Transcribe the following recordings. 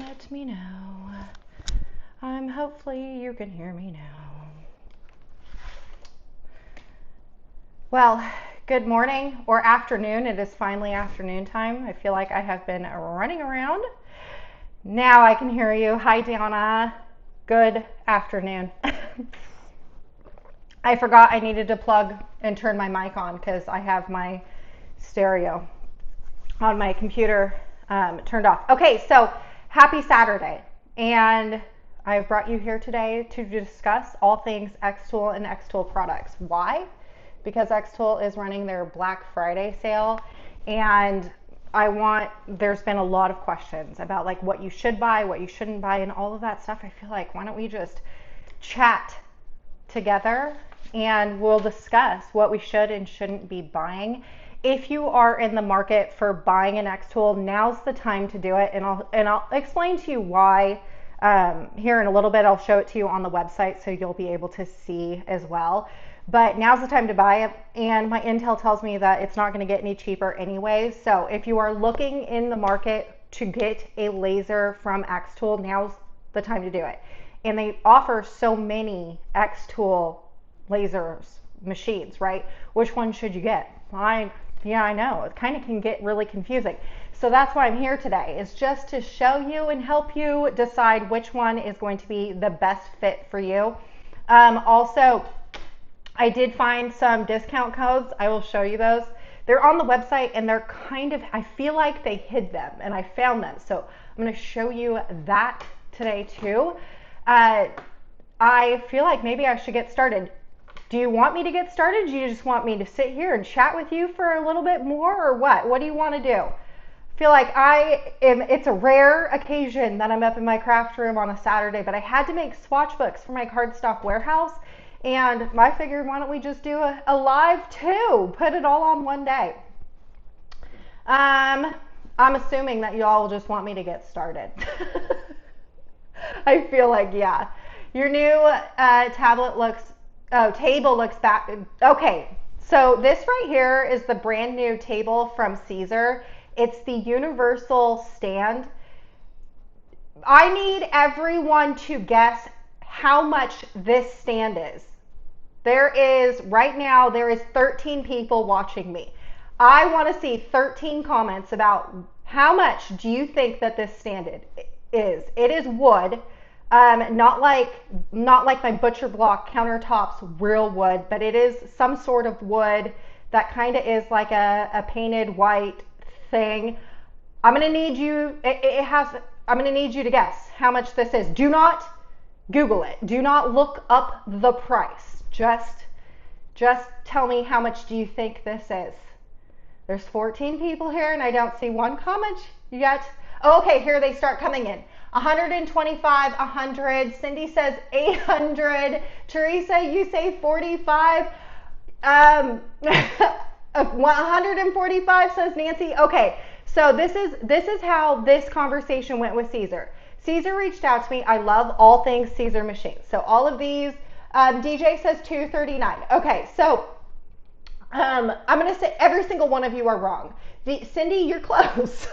let me know. Hopefully you can hear me now. Well, good morning or afternoon. It is finally afternoon time. I feel like I have been running around. Now I can hear you. Hi, Deanna. Good afternoon. I forgot I needed to plug and turn my mic on because I have my stereo on my computer turned off. Okay, so happy Saturday. And I've brought you here today to discuss all things Xtool and Xtool products. Why? Because Xtool is running their Black Friday sale, and there's been a lot of questions about like what you should buy, what you shouldn't buy, and all of that stuff. I feel like, why don't we just chat together and we'll discuss what we should and shouldn't be buying. If you are in the market for buying an Xtool, now's the time to do it, and I'll explain to you why here in a little bit. I'll show it to you on the website so you'll be able to see as well. But now's the time to buy it, and my intel tells me that it's not going to get any cheaper anyway. So if you are looking in the market to get a laser from Xtool, now's the time to do it. And they offer so many Xtool lasers machines, right? Which one should you get? Yeah, I know. It kind of can get really confusing. So that's why I'm here today, is just to show you and help you decide which one is going to be the best fit for you. Also, I did find some discount codes. I will show you those. They're on the website, and they're I feel like they hid them, and I found them. So I'm going to show you that today too. I feel like maybe I should get started. Do you want me to get started? Do you just want me to sit here and chat with you for a little bit more, or what? What do you want to do? I feel like it's a rare occasion that I'm up in my craft room on a Saturday, but I had to make swatch books for my cardstock warehouse, and I figured, why don't we just do a live too? Put it all on one day. I'm assuming that y'all will just want me to get started. I feel like, yeah. Your new table looks back. Okay, so this right here is the brand new table from Caesar. It's the universal stand. I need everyone to guess how much this stand is. Right now, there is 13 people watching me. I want to see 13 comments about how much do you think that this stand is. It is wood. Not like my butcher block countertops, real wood, but it is some sort of wood that kind of is like a painted white thing. I'm gonna need you. I'm gonna need you to guess how much this is. Do not Google it. Do not look up the price. Just tell me, how much do you think this is? There's 14 people here, and I don't see one comment yet. Oh, okay, here they start coming in. 125, 100. Cindy says 800. Teresa, you say 45. 145 says Nancy. Okay, so this is how this conversation went with Caesar. Caesar reached out to me. I love all things Caesar machines. So all of these. DJ says 239. Okay, so I'm going to say every single one of you are wrong. Cindy, you're close.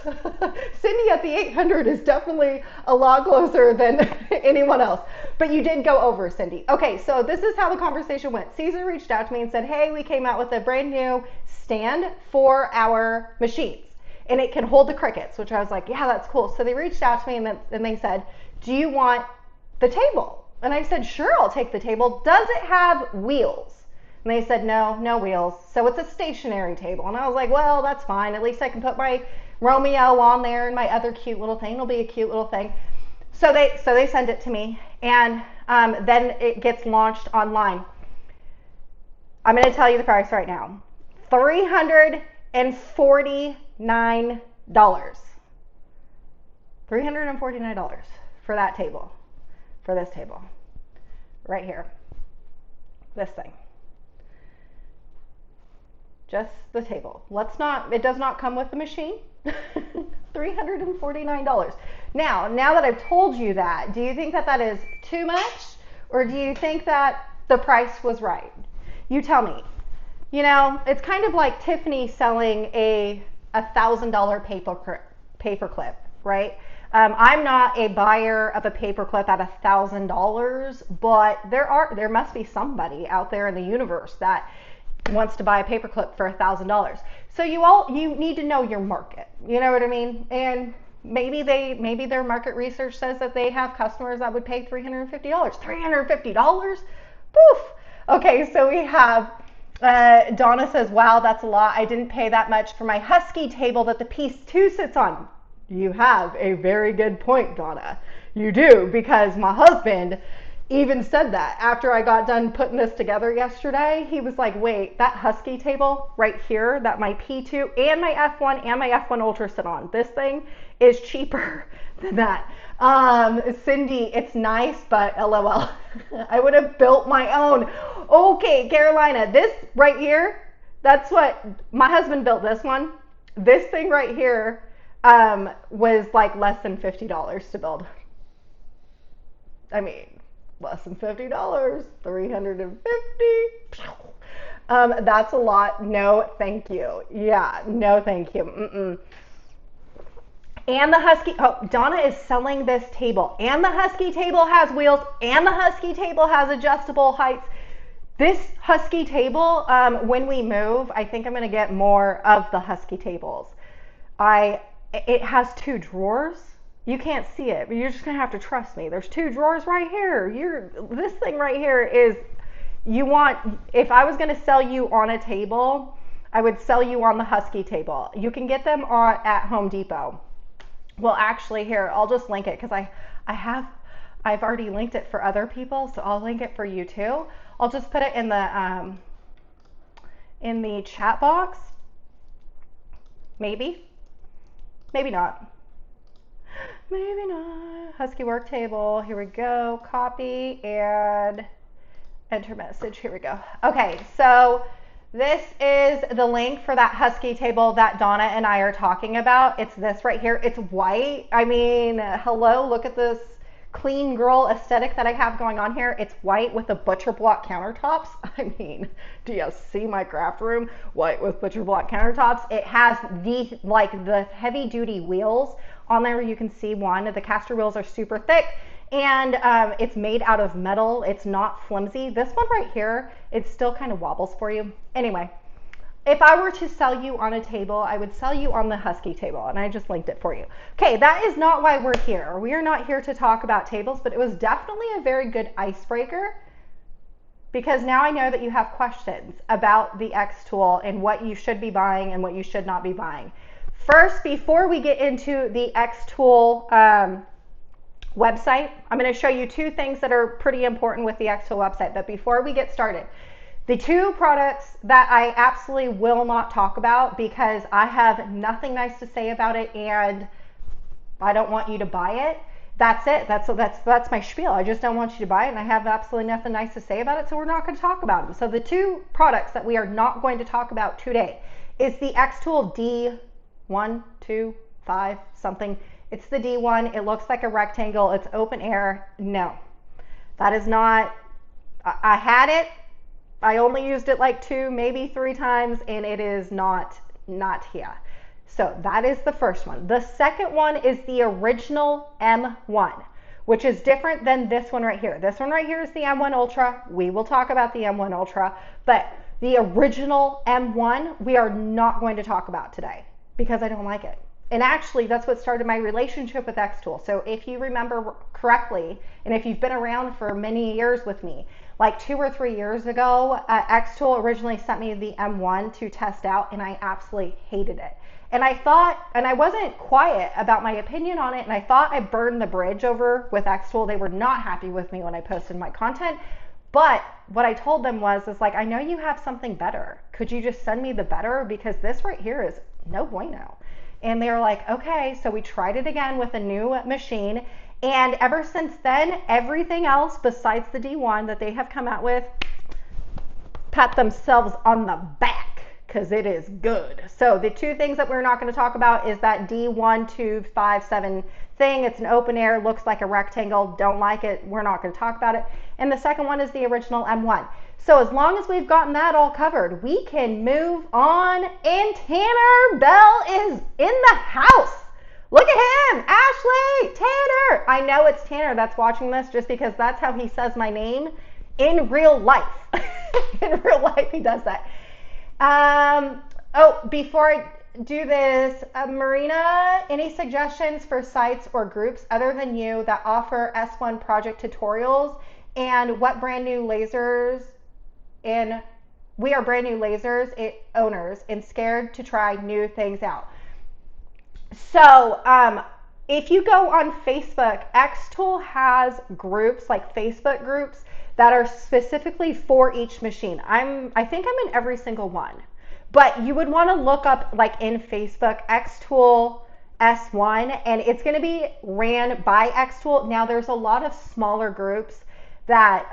Cindy at the 800 is definitely a lot closer than anyone else. But you did go over, Cindy. Okay, so this is how the conversation went. Caesar reached out to me and said, hey, we came out with a brand new stand for our machines, and it can hold the Cricuts, which I was like, yeah, that's cool. So they reached out to me, and they said, do you want the table? And I said, sure, I'll take the table. Does it have wheels? And they said, no wheels. So it's a stationary table. And I was like, well, that's fine. At least I can put my Romeo on there and my other cute little thing. It'll be a cute little thing. So they send it to me, and then it gets launched online. I'm going to tell you the price right now. $349. $349 for that table. For this table right here, this thing, just the table. It does not come with the machine. $349. Now that I've told you that, do you think that is too much, or do you think that the price was right? You tell me. You know, it's kind of like Tiffany selling a $1,000 paper clip, right? I'm not a buyer of a paperclip at $1,000, but there must be somebody out there in the universe that wants to buy a paperclip for $1,000. So you need to know your market. You know what I mean? And maybe their market research says that they have customers that would pay $350. $350? Poof. Okay, so we have Donna says, wow, that's a lot. I didn't pay that much for my husky table that the piece 2 sits on. You have a very good point, Donna. You do, because my husband even said that after I got done putting this together yesterday. He was like, wait, that husky table right here that my P2 and my F1 and my F1 Ultra sit on, this thing is cheaper than that. Cindy, it's nice, but LOL. I would have built my own. Okay, Carolina, this right here, that's what my husband built. This one, this thing right here was like less than $50 to build. I mean, less than $50, 350. That's a lot. No, thank you. Yeah, no, thank you. And the husky, Donna is selling this table, and the husky table has wheels, and the husky table has adjustable heights. This husky table, when we move, I think I'm going to get more of the husky tables. It has 2 drawers. You can't see it, but you're just going to have to trust me. There's 2 drawers right here. This thing right here is, if I was going to sell you on a table, I would sell you on the husky table. You can get them at Home Depot. Well, actually, here, I'll just link it because I've already linked it for other people, so I'll link it for you too. I'll just put it in the chat box. Maybe not. Maybe not. Husky work table. Here we go. Copy and enter message. Here we go. Okay, so this is the link for that husky table that Donna and I are talking about. It's this right here. It's white. I mean, hello, look at this clean girl aesthetic that I have going on here. It's white with the butcher block countertops. I mean, do you see my craft room? White with butcher block countertops. It has the heavy duty wheels on there. You can see one. The caster wheels are super thick, and it's made out of metal. It's not flimsy. This one right here, it still kind of wobbles for you. Anyway, if I were to sell you on a table, I would sell you on the husky table, and I just linked it for you. Okay, that is not why we're here. We are not here to talk about tables, but it was definitely a very good icebreaker, because now I know that you have questions about the Xtool and what you should be buying and what you should not be buying. First, before we get into the Xtool website, I'm going to show you 2 things that are pretty important with the Xtool website. But before we get started, the 2 products that I absolutely will not talk about because I have nothing nice to say about it and I don't want you to buy it. That's it. That's my spiel. I just don't want you to buy it, and I have absolutely nothing nice to say about it, so we're not going to talk about them. So the 2 products that we are not going to talk about today is the Xtool D1, 2, 5, something. It's the D1. It looks like a rectangle. It's open air. No, that is not. I had it. I only used it like 2, maybe 3 times, and it is not here. So that is the first one. The second one is the original M1, which is different than this one right here. This one right here is the M1 Ultra. We will talk about the M1 Ultra, but the original M1, we are not going to talk about today because I don't like it. And actually, that's what started my relationship with Xtool. So if you remember correctly, and if you've been around for many years with me, like 2 or 3 years ago, Xtool originally sent me the M1 to test out, and I absolutely hated it. And I thought, and I wasn't quiet about my opinion on it, and I thought I burned the bridge over with Xtool. They were not happy with me when I posted my content. But what I told them was like, I know you have something better. Could you just send me the better? Because this right here is no bueno. And they were like, okay. So we tried it again with a new machine. And ever since then, everything else besides the D1 that they have come out with, pat themselves on the back because it is good. So the 2 things that we're not going to talk about is that D1257 thing. It's an open air, looks like a rectangle. Don't like it. We're not going to talk about it. And the second one is the original M1. So as long as we've gotten that all covered, we can move on. And Tanner Bell is in the house. Look at him, Ashley, Tanner. I know it's Tanner that's watching this just because that's how he says my name in real life. In real life, he does that. Oh, before I do this, Marina, any suggestions for sites or groups other than you that offer S1 project tutorials? And what brand new lasers in, we are brand new lasers owners and scared to try new things out. So if you go on Facebook, Xtool has groups, like Facebook groups, that are specifically for each machine. I think I'm in every single one. But you would want to look up, like in Facebook, Xtool S1, and it's going to be ran by Xtool. Now, there's a lot of smaller groups that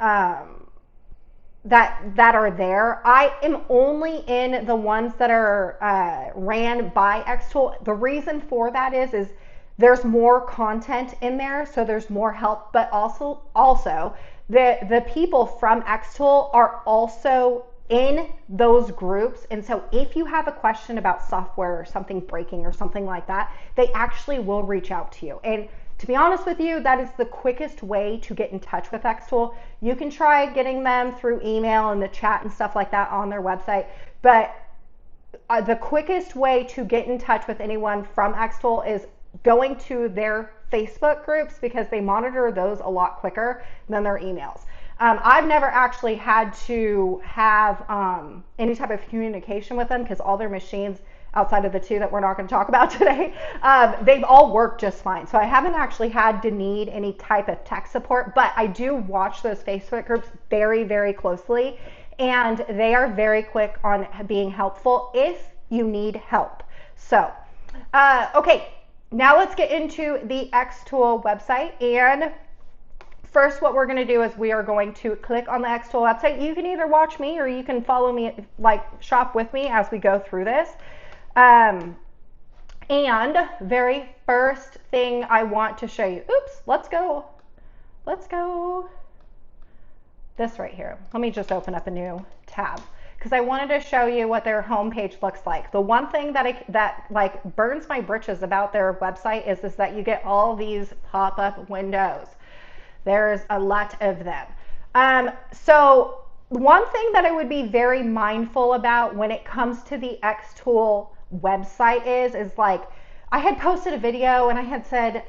that are there. I am only in the ones that are ran by Xtool. The reason for that is there's more content in there, so there's more help, but also the people from Xtool are also in those groups. And so if you have a question about software or something breaking or something like that, they actually will reach out to you. And to be honest with you, that is the quickest way to get in touch with Xtool. You can try getting them through email and the chat and stuff like that on their website, but the quickest way to get in touch with anyone from Xtool is going to their Facebook groups, because they monitor those a lot quicker than their emails. I've never actually had to have any type of communication with them, because all their machines, outside of the two that we're not going to talk about today, they've all worked just fine. So I haven't actually had to need any type of tech support, but I do watch those Facebook groups very, very closely, and they are very quick on being helpful if you need help. So, okay, now let's get into the Xtool website. And first, what we're going to do is we are going to click on the Xtool website. You can either watch me or you can follow me, like shop with me as we go through this. And very first thing I want to show you, let's go this right here. Let me just open up a new tab, because I wanted to show you what their homepage looks like. The one thing that like burns my britches about their website is that you get all these pop-up windows. There's a lot of them. So one thing that I would be very mindful about when it comes to the Xtool website is like, I had posted a video and I had said,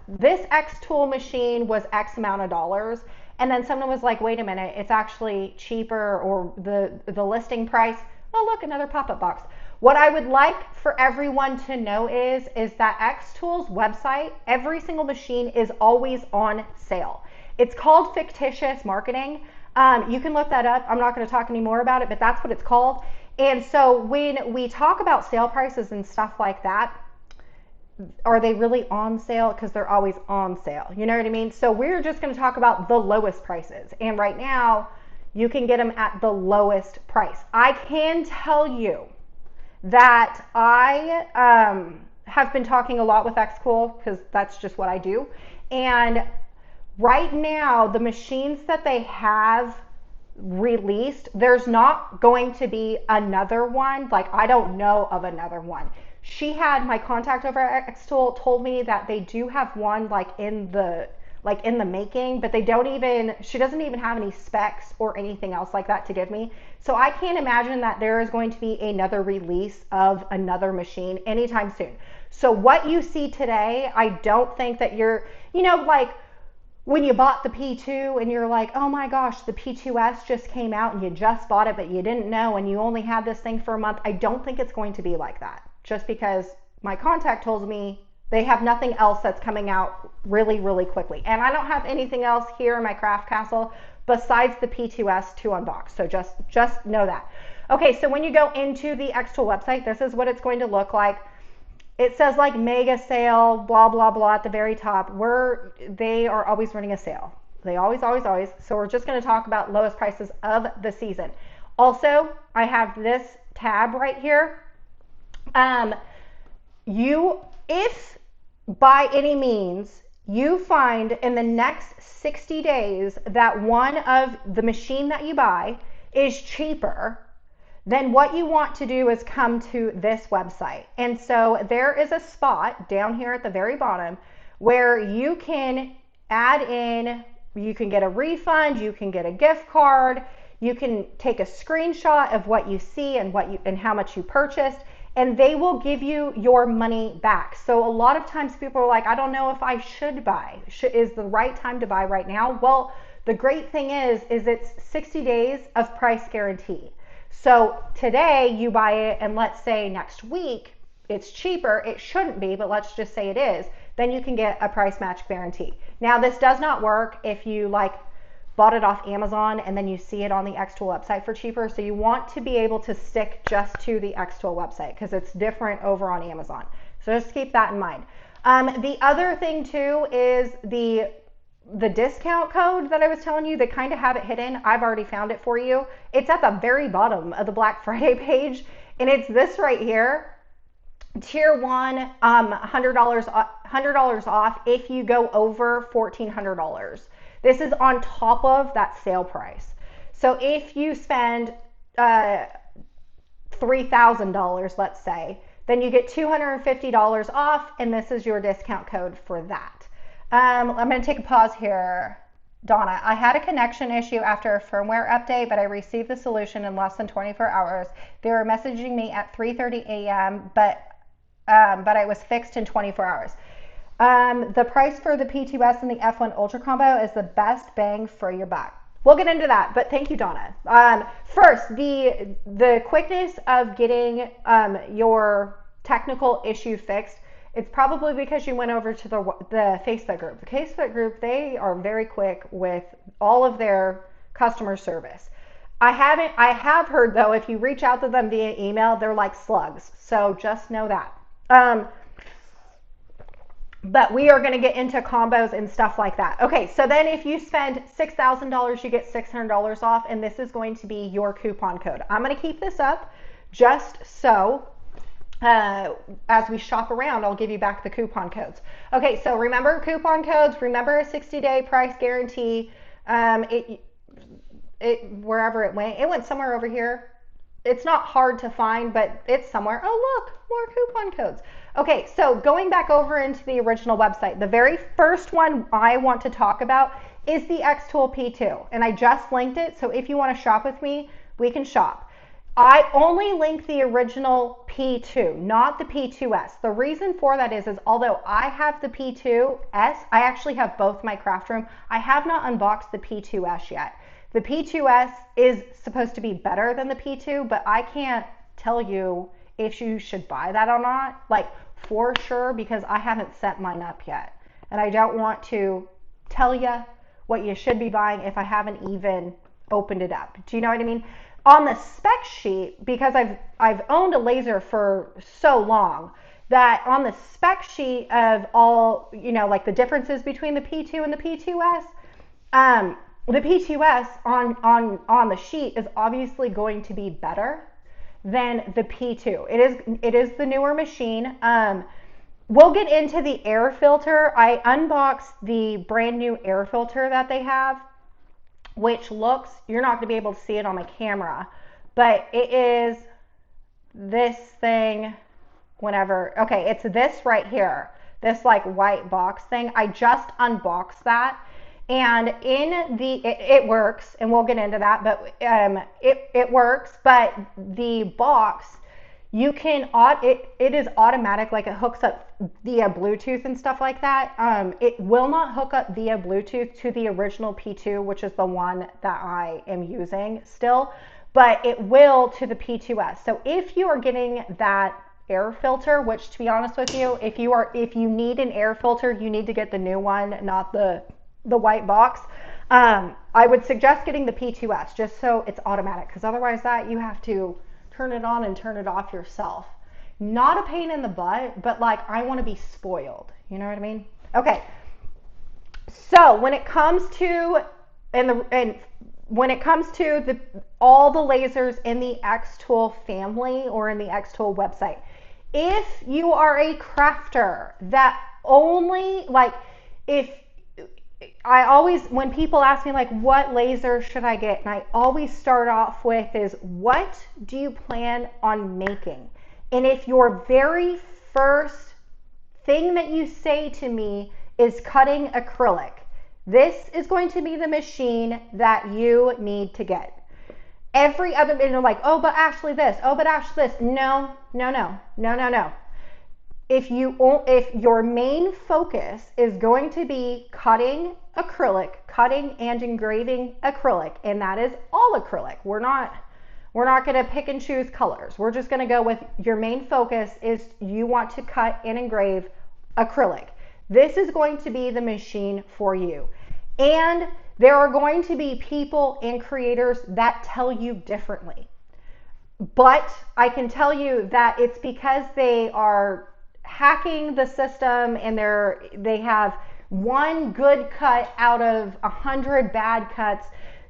this Xtool machine was X amount of dollars. And then someone was like, wait a minute, it's actually cheaper, or the listing price. Oh, look, another pop-up box. What I would like for everyone to know is that Xtool's website, every single machine is always on sale. It's called fictitious marketing. You can look that up. I'm not going to talk any more about it, but that's what it's called. And so when we talk about sale prices and stuff like that, are they really on sale? Because they're always on sale. You know what I mean? So we're just going to talk about the lowest prices. And right now, you can get them at the lowest price. I can tell you that I have been talking a lot with Xtool, because that's just what I do. And right now, the machines that they have released, there's not going to be another one. Like, I don't know of another one. She had, my contact over at Xtool told me that they do have one like in the making, but she doesn't even have any specs or anything else like that to give me. So I can't imagine that there is going to be another release of another machine anytime soon. So what you see today, I don't think that you're, like when you bought the P2 and you're like, oh my gosh, the P2S just came out and you just bought it, but you didn't know and you only had this thing for a month. I don't think it's going to be like that, just because my contact told me they have nothing else that's coming out really, really quickly. And I don't have anything else here in my craft castle besides the P2S to unbox. So just know that. Okay, so when you go into the Xtool website, this is what it's going to look like. It says like mega sale, blah, blah, blah at the very top. They are always running a sale. They always. So we're just going to talk about lowest prices of the season. Also, I have this tab right here. If by any means you find in the next 60 days that one of the machine that you buy is cheaper then what you want to do is come to this website. And so there is a spot down here at the very bottom where you can add in, you can get a refund, you can get a gift card, you can take a screenshot of what you see and how much you purchased, and they will give you your money back. So a lot of times people are like, I don't know if I should buy. Is the right time to buy right now? Well, the great thing is it's 60 days of price guarantee. So today you buy it, and let's say next week it's cheaper. It shouldn't be, but let's just say it is. Then you can get a price match guarantee. Now, this does not work if you bought it off Amazon and then you see it on the Xtool website for cheaper. So you want to be able to stick just to the Xtool website because it's different over on Amazon. So just keep that in mind. The other thing too is the discount code that I was telling you. They kind of have it hidden. I've already found it for you. It's at the very bottom of the Black Friday page, and it's this right here. Tier 1, $100 off if you go over $1,400. This is on top of that sale price. So if you spend $3,000, let's say, then you get $250 off, and this is your discount code for that. I'm going to take a pause here. Donna, I had a connection issue after a firmware update, but I received the solution in less than 24 hours. They were messaging me at 3:30 a.m., but I was fixed in 24 hours. The price for the P2S and the F1 Ultra combo is the best bang for your buck. We'll get into that, but thank you, Donna. First, the quickness of getting your technical issue fixed, it's probably because you went over to the Facebook group. The Facebook group, they are very quick with all of their customer service. I have heard though, if you reach out to them via email, they're like slugs. So just know that. But we are going to get into combos and stuff like that. Okay, so then if you spend $6,000, you get $600 off, and this is going to be your coupon code. I'm going to keep this up just so as we shop around, I'll give you back the coupon codes. Okay, so remember coupon codes, remember a 60-day price guarantee. Wherever it went somewhere over here. It's not hard to find, but it's somewhere. Oh, look, more coupon codes. Okay, so going back over into the original website, the very first one I want to talk about is the Xtool P2, and I just linked it, so if you want to shop with me, we can shop. I only link the original P2, not the P2S. The reason for that is although I have the P2S, I actually have both my craft room. I have not unboxed the P2S yet. The P2S is supposed to be better than the P2, but I can't tell you if you should buy that or not, for sure, because I haven't set mine up yet. And I don't want to tell you what you should be buying if I haven't even opened it up. Do you know what I mean? On the spec sheet, because I've owned a laser for so long, that on the spec sheet of all, the differences between the P2 and the P2S, the P2S on the sheet is obviously going to be better than the P2. It is the newer machine. We'll get into the air filter. I unboxed the brand new air filter that they have, which looks, you're not going to be able to see it on the camera, but it is this thing okay, it's this right here, this white box thing. I just unboxed that, and it works, and we'll get into that, but it works, but the box, you can, it is automatic, it hooks up via Bluetooth and stuff like that. It will not hook up via Bluetooth to the original P2, which is the one that I am using still, but it will to the P2S. So if you are getting that air filter, which to be honest with you, if you need an air filter, you need to get the new one, not the white box. I would suggest getting the P2S just so it's automatic, because otherwise that you have to turn it on and turn it off yourself. Not a pain in the butt, but I want to be spoiled. You know what I mean? Okay. So when it comes to all the lasers in the Xtool family or in the Xtool website, if you are a crafter that only I always, when people ask me like, what laser should I get? And I always start off with is, what do you plan on making? And if your very first thing that you say to me is cutting acrylic, this is going to be the machine that you need to get. Every other, and they're like, oh, but Ashley this, oh, but Ashley this. No. If your main focus is going to be cutting acrylic, cutting and engraving acrylic, and that is all acrylic. We're not going to pick and choose colors. We're just going to go with your main focus is you want to cut and engrave acrylic. This is going to be the machine for you. And there are going to be people and creators that tell you differently. But I can tell you that it's because they are hacking the system and they have one good cut out of 100 bad cuts.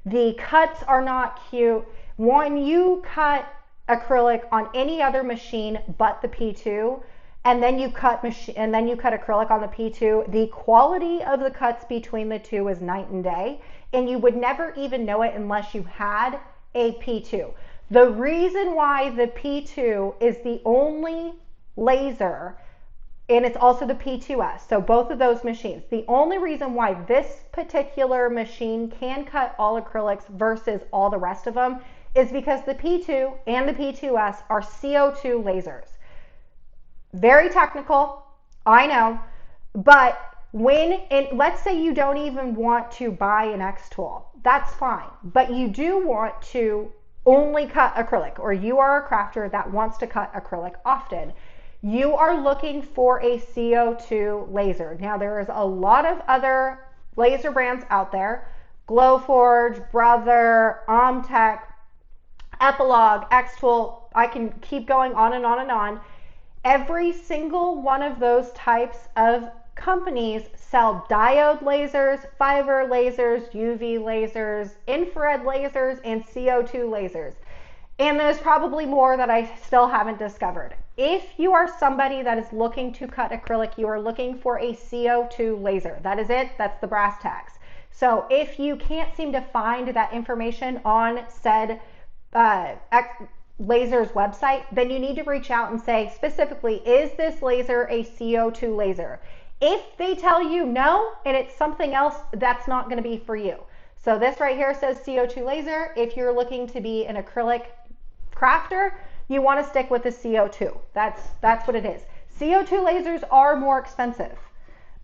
The cuts are not cute. When you cut acrylic on any other machine but the P2, and then you cut acrylic on the P2, the quality of the cuts between the two is night and day, and you would never even know it unless you had a P2. The reason why the P2 is the only laser, and it's also the P2S, so both of those machines, the only reason why this particular machine can cut all acrylics versus all the rest of them is because the P2 and the P2S are CO2 lasers. Very technical, I know, but let's say you don't even want to buy an Xtool, that's fine, but you do want to only cut acrylic, or you are a crafter that wants to cut acrylic often, you are looking for a CO2 laser. Now there is a lot of other laser brands out there, Glowforge, Brother, Omtech, Epilogue, Xtool, I can keep going on and on and on. Every single one of those types of companies sell diode lasers, fiber lasers, UV lasers, infrared lasers, and CO2 lasers. And there's probably more that I still haven't discovered. If you are somebody that is looking to cut acrylic, you are looking for a CO2 laser. That is it. That's the brass tacks. So if you can't seem to find that information on said laser's website, then you need to reach out and say specifically, is this laser a CO2 laser? If they tell you no, and it's something else, that's not going to be for you. So this right here says CO2 laser. If you're looking to be an acrylic crafter, you want to stick with the CO2. That's what it is. CO2 lasers are more expensive,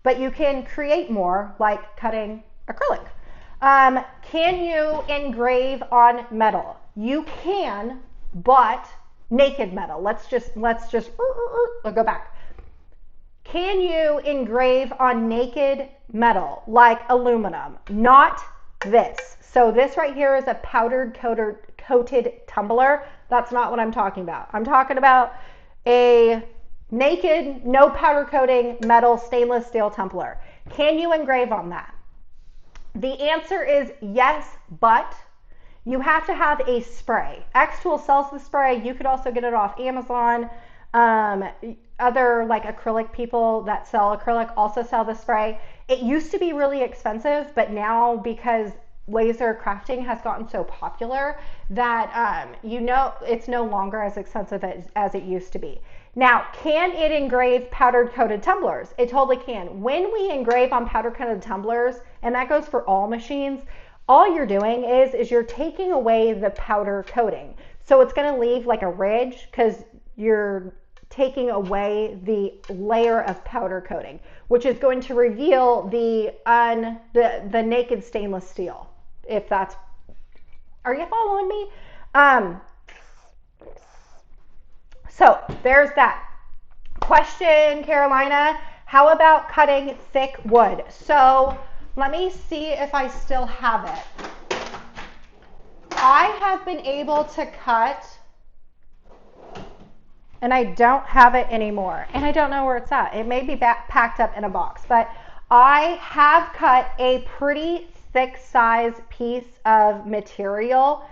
but you can create more, like cutting acrylic. Can you engrave on metal? You can, but naked metal. Let's just go back. Can you engrave on naked metal like aluminum? Not this. So this right here is a powdered coated tumbler. That's not what I'm talking about. I'm talking about a naked, no powder coating metal stainless steel tumbler. Can you engrave on that? The answer is yes, but you have to have a spray. Xtool sells the spray. You could also get it off Amazon. Other like acrylic people that sell acrylic also sell the spray. It used to be really expensive, but now because laser crafting has gotten so popular that it's no longer as expensive as it used to be. Now, can it engrave powdered coated tumblers? It totally can. When we engrave on powder coated tumblers, and that goes for all machines, all you're doing is you're taking away the powder coating. So it's going to leave like a ridge because you're taking away the layer of powder coating, which is going to reveal the naked stainless steel. If that's, are you following me? So there's that. Question, Carolina, how about cutting thick wood? So let me see if I still have it. I have been able to cut, and I don't have it anymore, and I don't know where it's at. It may be packed up in a box, but I have cut a pretty thick size piece of material.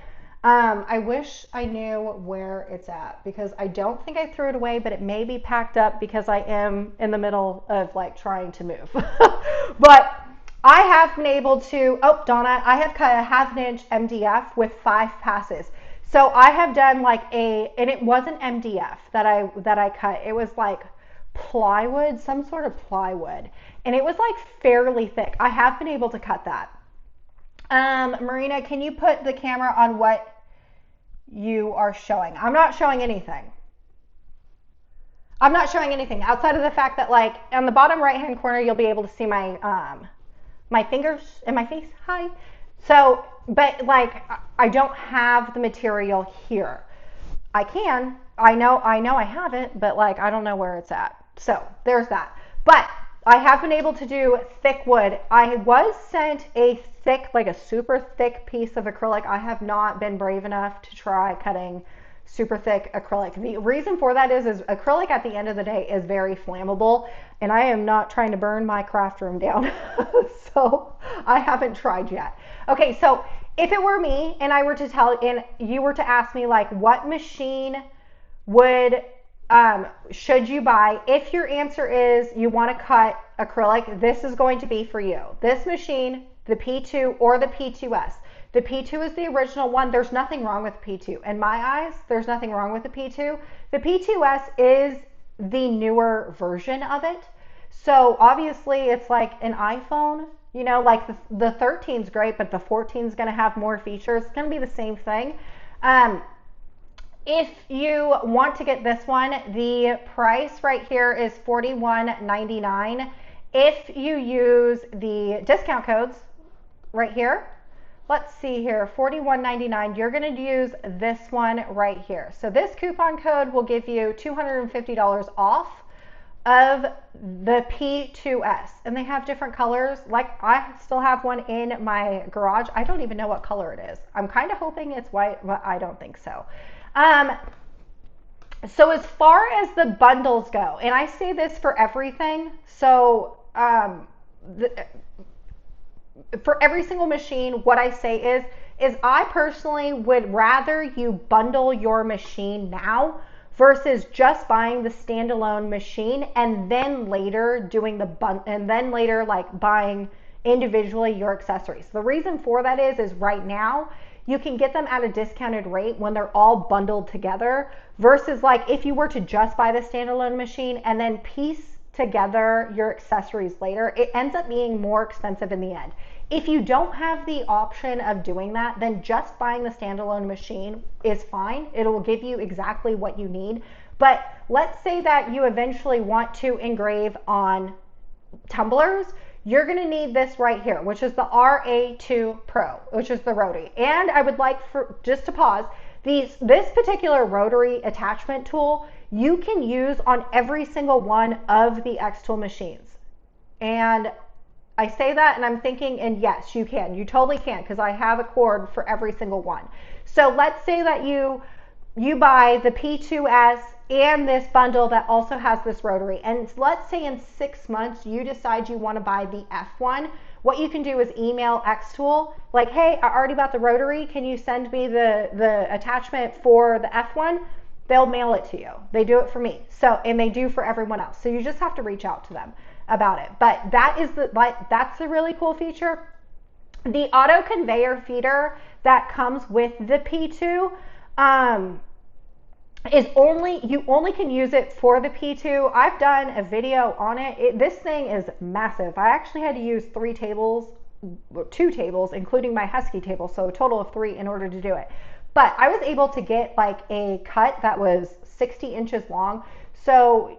I wish I knew where it's at because I don't think I threw it away, but it may be packed up because I am in the middle of like trying to move. But I have been able to, oh, Donna, I have cut a 1/2 inch MDF with 5 passes. So I have done like and it wasn't MDF that I cut. It was like plywood, some sort of plywood. And it was like fairly thick. I have been able to cut that. Marina, can you put the camera on what you are showing? I'm not showing anything. I'm not showing anything outside of the fact that like on the bottom right hand corner, you'll be able to see my, my fingers and my face. Hi. So, but like, I don't have the material here. I can, I know I have it, but like, I don't know where it's at. So there's that. But I have been able to do thick wood. I was sent a thick, like a super thick piece of acrylic. I have not been brave enough to try cutting super thick acrylic. The reason for that is acrylic at the end of the day is very flammable, and I am not trying to burn my craft room down. So I haven't tried yet. Okay, so if it were me and I were to tell, and you were to ask me like what machine should you buy? If your answer is you want to cut acrylic, this is going to be for you. This machine, the P2 or the P2S. The P2 is the original one. There's nothing wrong with P2. In my eyes, there's nothing wrong with the P2. The P2S is the newer version of it. So obviously it's like an iPhone, you know, like the 13 is great, but the 14 is going to have more features. It's going to be the same thing. If you want to get this one, the price right here is $41.99. If you use the discount codes right here, let's see here, $41.99, you're going to use this one right here. So this coupon code will give you $250 off of the P2S. And they have different colors. Like I still have one in my garage. I don't even know what color it is. I'm kind of hoping it's white, but I don't think so. So as far as the bundles go, and I say this for everything, so for every single machine, what I say is I personally would rather you bundle your machine now versus just buying the standalone machine and then later doing and then later like buying individually your accessories. The reason for that is right now you can get them at a discounted rate when they're all bundled together versus like if you were to just buy the standalone machine and then piece together your accessories later, it ends up being more expensive in the end. If you don't have the option of doing that, then just buying the standalone machine is fine. It will give you exactly what you need. But let's say that you eventually want to engrave on tumblers. You're going to need this right here, which is the RA2 Pro, which is the rotary. And I would like for just to pause, this particular rotary attachment tool you can use on every single one of the Xtool machines. And I say that and I'm thinking, and yes, you can. You totally can, because I have a cord for every single one. So let's say that you buy the P2S and this bundle that also has this rotary. And let's say in 6 months you decide you want to buy the F1. What you can do is email Xtool, like, hey, I already bought the rotary. Can you send me the attachment for the F1? They'll mail it to you. They do it for me. So, and they do for everyone else. So you just have to reach out to them about it. But that's a really cool feature. The auto conveyor feeder that comes with the P2 you only can use it for the P2. I've done a video on it. This thing is massive. I actually had to use 2 tables, including my Husky table, so a total of 3 in order to do it. But I was able to get like a cut that was 60 inches long. So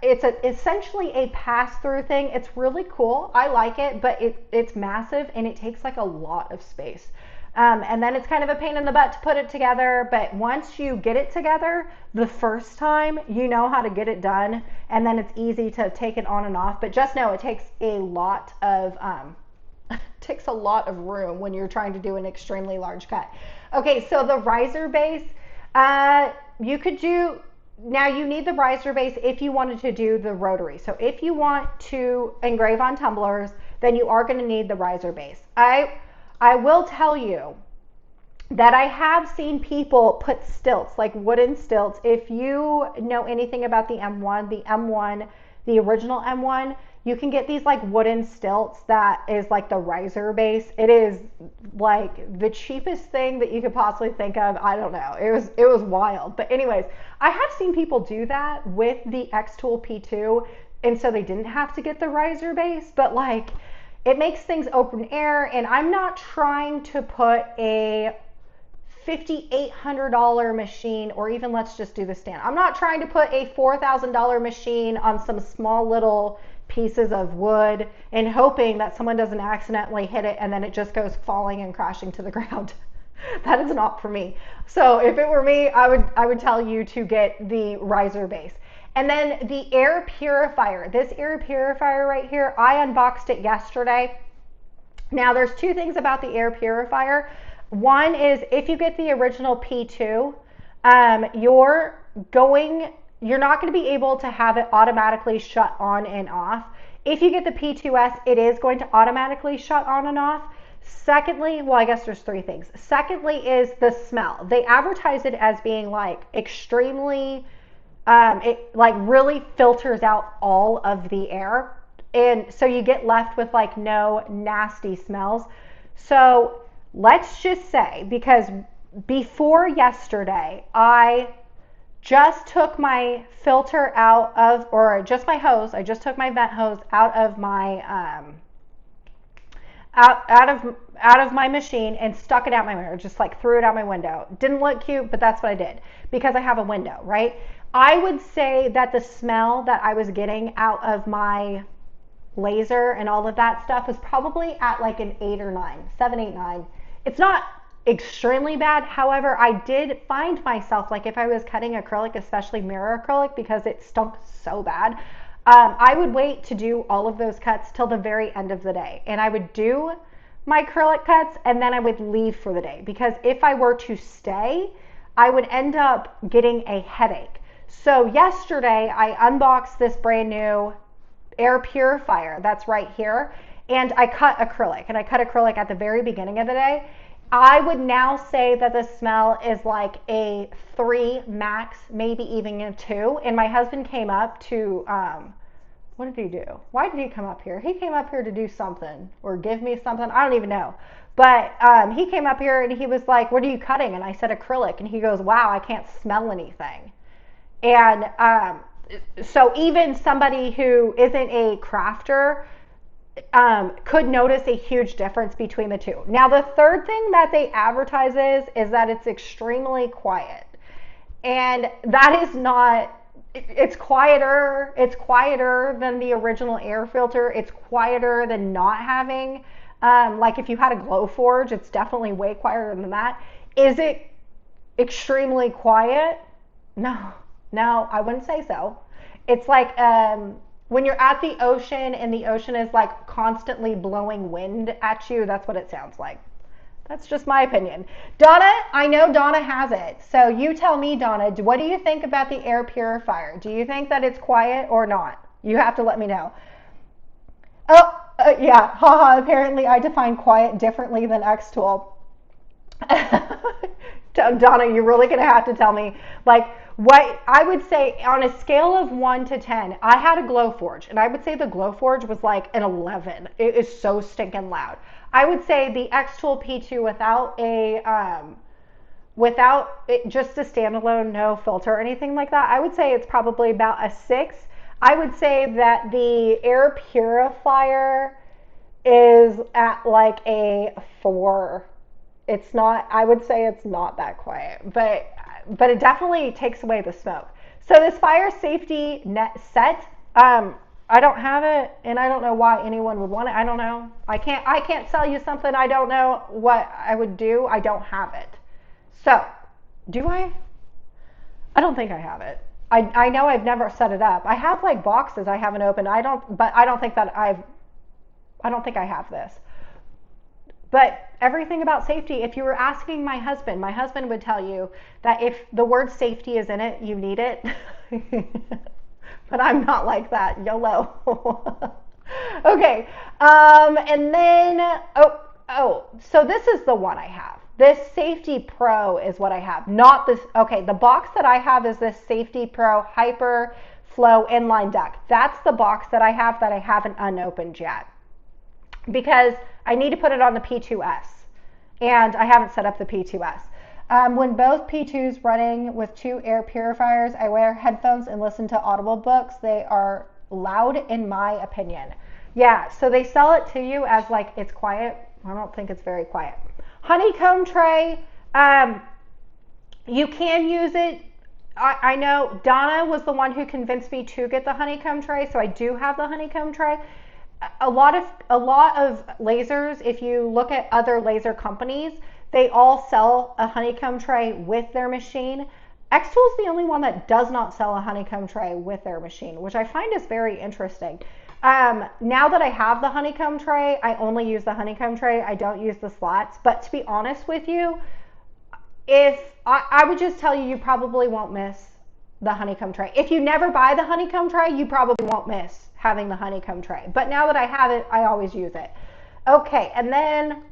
it's essentially a pass-through thing. It's really cool. I like it, but it's massive and it takes like a lot of space. And then it's kind of a pain in the butt to put it together. But once you get it together, the first time, you know how to get it done. And then it's easy to take it on and off. But just know it takes a lot of room when you're trying to do an extremely large cut. Okay, so the riser base, you could do, now you need the riser base if you wanted to do the rotary. So if you want to engrave on tumblers, then you are going to need the riser base. I will tell you that I have seen people put stilts, like wooden stilts. If you know anything about the M1, the original M1, You can get these like wooden stilts that is like the riser base. It is like the cheapest thing that you could possibly think of. I don't know. It was wild. But anyways, I have seen people do that with the Xtool P2, and so they didn't have to get the riser base, but like it makes things open air, and I'm not trying to put a $5,800 machine, or even let's just do the stand. I'm not trying to put a $4,000 machine on some small little pieces of wood and hoping that someone doesn't accidentally hit it and then it just goes falling and crashing to the ground. That is not for me. So if it were me, I would tell you to get the riser base. And then the air purifier. This air purifier right here, I unboxed it yesterday. Now there's two things about the air purifier. One is if you get the original P2, you're not going to be able to have it automatically shut on and off. If you get the P2S, it is going to automatically shut on and off. Secondly, well, I guess there's three things. Secondly is the smell. They advertise it as being like extremely, it like really filters out all of the air. And so you get left with like no nasty smells. So let's just say, because before yesterday, I just took my filter out of, or just my hose, I just took my vent hose out of my, out of my machine and stuck it out my window, just like threw it out my window. Didn't look cute, but that's what I did because I have a window, right? I would say that the smell that I was getting out of my laser and all of that stuff was probably at like an 8 or 9, 7, 8, 9. It's not extremely bad. However, I did find myself, like if I was cutting acrylic, especially mirror acrylic, because it stunk so bad, I would wait to do all of those cuts till the very end of the day. And I would do my acrylic cuts and then I would leave for the day, because if I were to stay, I would end up getting a headache. So yesterday I unboxed this brand new air purifier that's right here, and I cut acrylic, and I cut acrylic at the very beginning of the day. I would now say that the smell is like a 3 max, maybe even a 2. And my husband came up to, what did he do? Why did he come up here? He came up here to do something or give me something. I don't even know. But he came up here and he was like, what are you cutting? And I said acrylic. And he goes, wow, I can't smell anything. And so even somebody who isn't a crafter could notice a huge difference between the two. Now, the third thing that they advertise is that it's extremely quiet. And that is not, it's quieter than the original air filter. It's quieter than not having, like if you had a Glowforge, it's definitely way quieter than that. Is it extremely quiet? No, I wouldn't say so. It's like, when you're at the ocean and the ocean is like constantly blowing wind at you, that's what it sounds like. That's just my opinion. Donna, I know Donna has it. So you tell me, Donna, what do you think about the air purifier? Do you think that it's quiet or not? You have to let me know. Oh, yeah, haha, apparently I define quiet differently than Xtool. Donna, you're really going to have to tell me, like, what I would say on a scale of 1 to 10, I had a Glowforge, and I would say the Glowforge was like an 11. It is so stinking loud. I would say the Xtool P2 without it, just a standalone, no filter or anything like that, I would say it's probably about a 6. I would say that the air purifier is at like a 4. It's not, I would say it's not that quiet, but it definitely takes away the smoke. So this fire safety net set, I don't have it, and I don't know why anyone would want it. I don't know. I can't sell you something I don't know what I would do. I don't have it. So, do I? I don't think I have it. I know I've never set it up. I have like boxes I haven't opened. I don't think I have this. But everything about safety, if you were asking my husband would tell you that if the word safety is in it, you need it. But I'm not like that. YOLO. Okay. And then, so this is the one I have. This Safety Pro is what I have. Not this. Okay, the box that I have is this Safety Pro Hyper Flow inline duck. That's the box that I have that I haven't unopened yet because I need to put it on the P2S and I haven't set up the P2S. When both P2s running with 2 air purifiers, I wear headphones and listen to Audible books. They are loud in my opinion. Yeah, so they sell it to you as like it's quiet. I don't think it's very quiet. Honeycomb tray, you can use it. I know Donna was the one who convinced me to get the honeycomb tray, so I do have the honeycomb tray. A lot of lasers, if you look at other laser companies, they all sell a honeycomb tray with their machine. Xtool is the only one that does not sell a honeycomb tray with their machine, which I find is very interesting. Now that I have the honeycomb tray, I only use the honeycomb tray. I don't use the slots. But to be honest with you, if I would just tell you, you probably won't miss the honeycomb tray. If you never buy the honeycomb tray, you probably won't miss having the honeycomb tray. But now that I have it, I always use it. Okay, and then,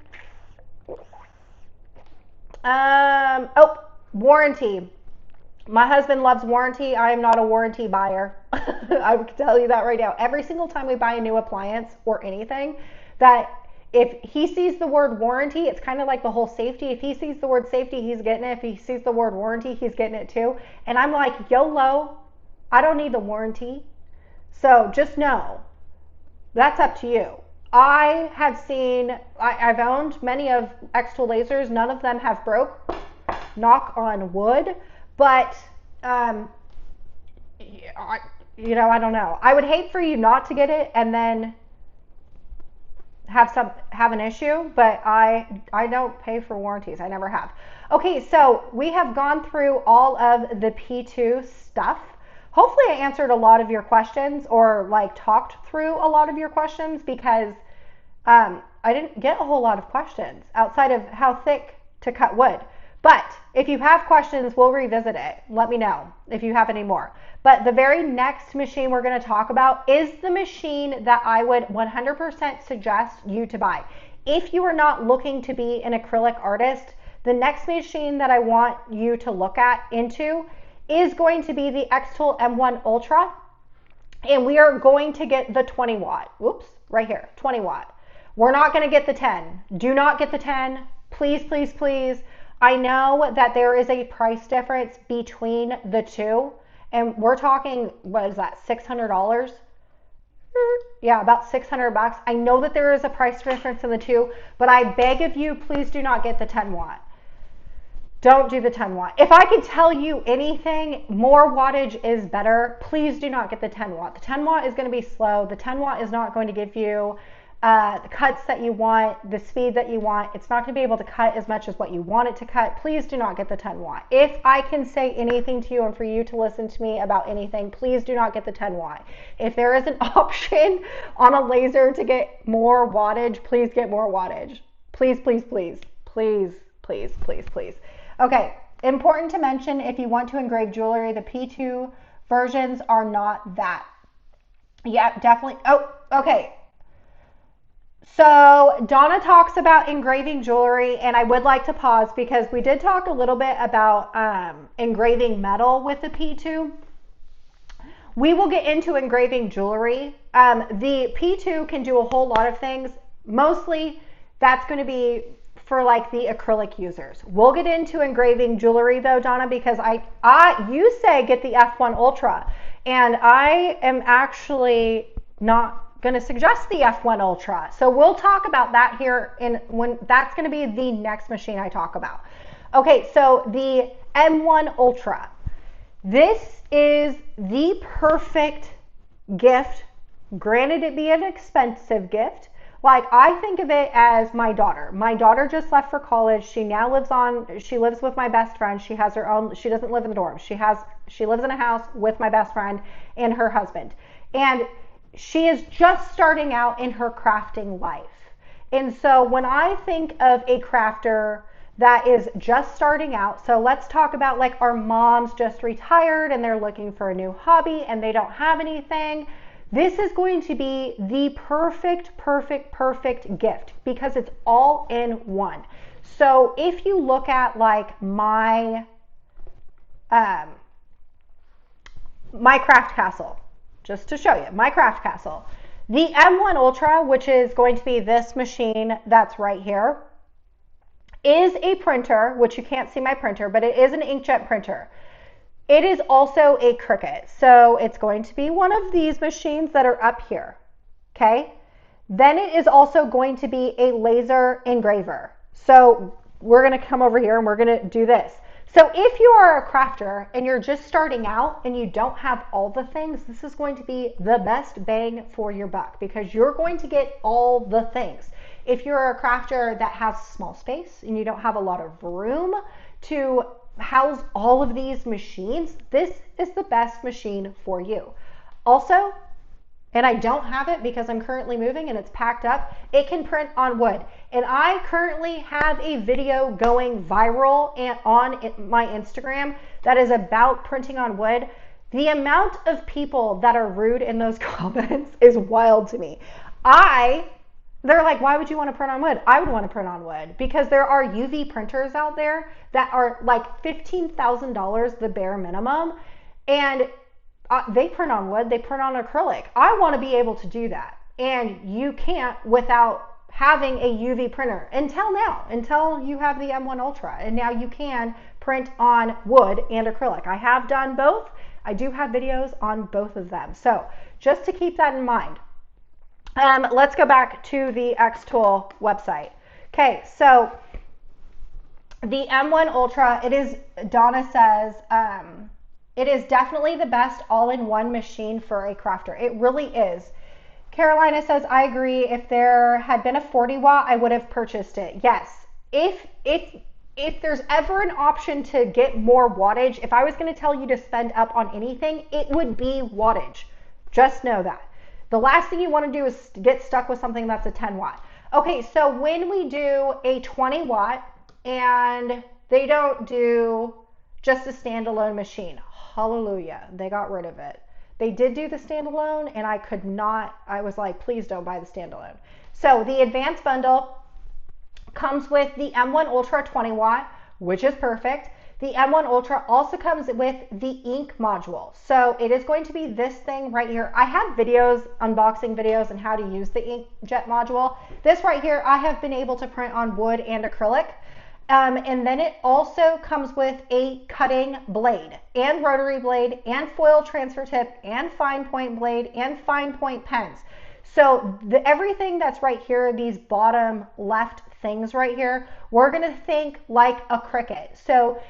warranty. My husband loves warranty. I am not a warranty buyer. I can tell you that right now. Every single time we buy a new appliance or anything, that if he sees the word warranty, it's kind of like the whole safety. If he sees the word safety, he's getting it. If he sees the word warranty, he's getting it too. And I'm like, YOLO, I don't need the warranty. So just know, that's up to you. I have seen, I've owned many of Xtool lasers. None of them have broke, knock on wood. But, I don't know. I would hate for you not to get it and then have an issue, but I don't pay for warranties. I never have. Okay, so we have gone through all of the P2 stuff. Hopefully I answered a lot of your questions or like talked through a lot of your questions because I didn't get a whole lot of questions outside of how thick to cut wood. But if you have questions, we'll revisit it. Let me know if you have any more. But the very next machine we're going to talk about is the machine that I would 100% suggest you to buy. If you are not looking to be an acrylic artist, the next machine that I want you to look into is going to be the Xtool M1 Ultra. And we are going to get the 20 watt. Whoops, right here, 20 watt. We're not going to get the 10. Do not get the 10. Please, please, please. I know that there is a price difference between the two, and we're talking, what is that, $600? Yeah, about 600 bucks. I know that there is a price difference in the two, but I beg of you, please do not get the 10 watt. Don't do the 10 watt. If I could tell you anything, more wattage is better. Please do not get the 10 watt. The 10 watt is going to be slow. The 10 watt is not going to give you the cuts that you want, the speed that you want. It's not going to be able to cut as much as what you want it to cut. Please do not get the 10 watt. If I can say anything to you and for you to listen to me about anything, please do not get the 10 watt. If there is an option on a laser to get more wattage, please get more wattage. Please, please, please, please, please, please, please. Okay, important to mention, if you want to engrave jewelry, the P2 versions are not that. Yeah, definitely. Oh, okay. So Donna talks about engraving jewelry, and I would like to pause because we did talk a little bit about engraving metal with the P2. We will get into engraving jewelry. The P2 can do a whole lot of things. Mostly that's going to be for like the acrylic users. We'll get into engraving jewelry though, Donna, because you say get the F1 Ultra, and I am actually not going to suggest the F1 Ultra. So we'll talk about that here when that's going to be the next machine I talk about. Okay, so the M1 Ultra. This is the perfect gift. Granted, it be an expensive gift. Like, I think of it as my daughter. My daughter just left for college. She now lives with my best friend. She has her own, she doesn't live in the dorm. She lives in a house with my best friend and her husband. And she is just starting out in her crafting life. And so when I think of a crafter that is just starting out, so let's talk about like our moms just retired and they're looking for a new hobby and they don't have anything. This is going to be the perfect gift because it's all in one. So if you look at like my my craft castle, just to show you, my craft castle. The M1 Ultra, which is going to be this machine that's right here, is a printer, which you can't see my printer, but it is an inkjet printer. It is also a Cricut. So it's going to be one of these machines that are up here, okay? Then it is also going to be a laser engraver. So we're gonna come over here and we're gonna do this. So if you are a crafter and you're just starting out and you don't have all the things, this is going to be the best bang for your buck because you're going to get all the things. If you're a crafter that has small space and you don't have a lot of room to house all of these machines, this is the best machine for you. Also, and I don't have it because I'm currently moving and it's packed up, it can print on wood. And I currently have a video going viral on my Instagram that is about printing on wood. The amount of people that are rude in those comments is wild to me. They're like, why would you want to print on wood? I would want to print on wood because there are UV printers out there that are like $15,000 the bare minimum. And they print on wood, they print on acrylic. I want to be able to do that. And you can't without having a UV printer until you have the M1 Ultra. And now you can print on wood and acrylic. I have done both. I do have videos on both of them. So just to keep that in mind. Let's go back to the Xtool website. Okay, so the M1 Ultra, Donna says, it is definitely the best all-in-one machine for a crafter. It really is. Carolina says, I agree. If there had been a 40 watt, I would have purchased it. Yes. If there's ever an option to get more wattage, if I was going to tell you to spend up on anything, it would be wattage. Just know that. The last thing you want to do is get stuck with something that's a 10 watt. Okay, so when we do a 20 watt and they don't do just a standalone machine, hallelujah, they got rid of it. They did do the standalone and I was like, please don't buy the standalone. So the advanced bundle comes with the M1 Ultra 20 watt, which is perfect. The M1 Ultra also comes with the ink module. So it is going to be this thing right here. I have videos, unboxing videos on how to use the inkjet module. This right here, I have been able to print on wood and acrylic. And then it also comes with a cutting blade and rotary blade and foil transfer tip and fine point blade and fine point pens. So everything that's right here, these bottom left things right here, we're gonna think like a Cricut. So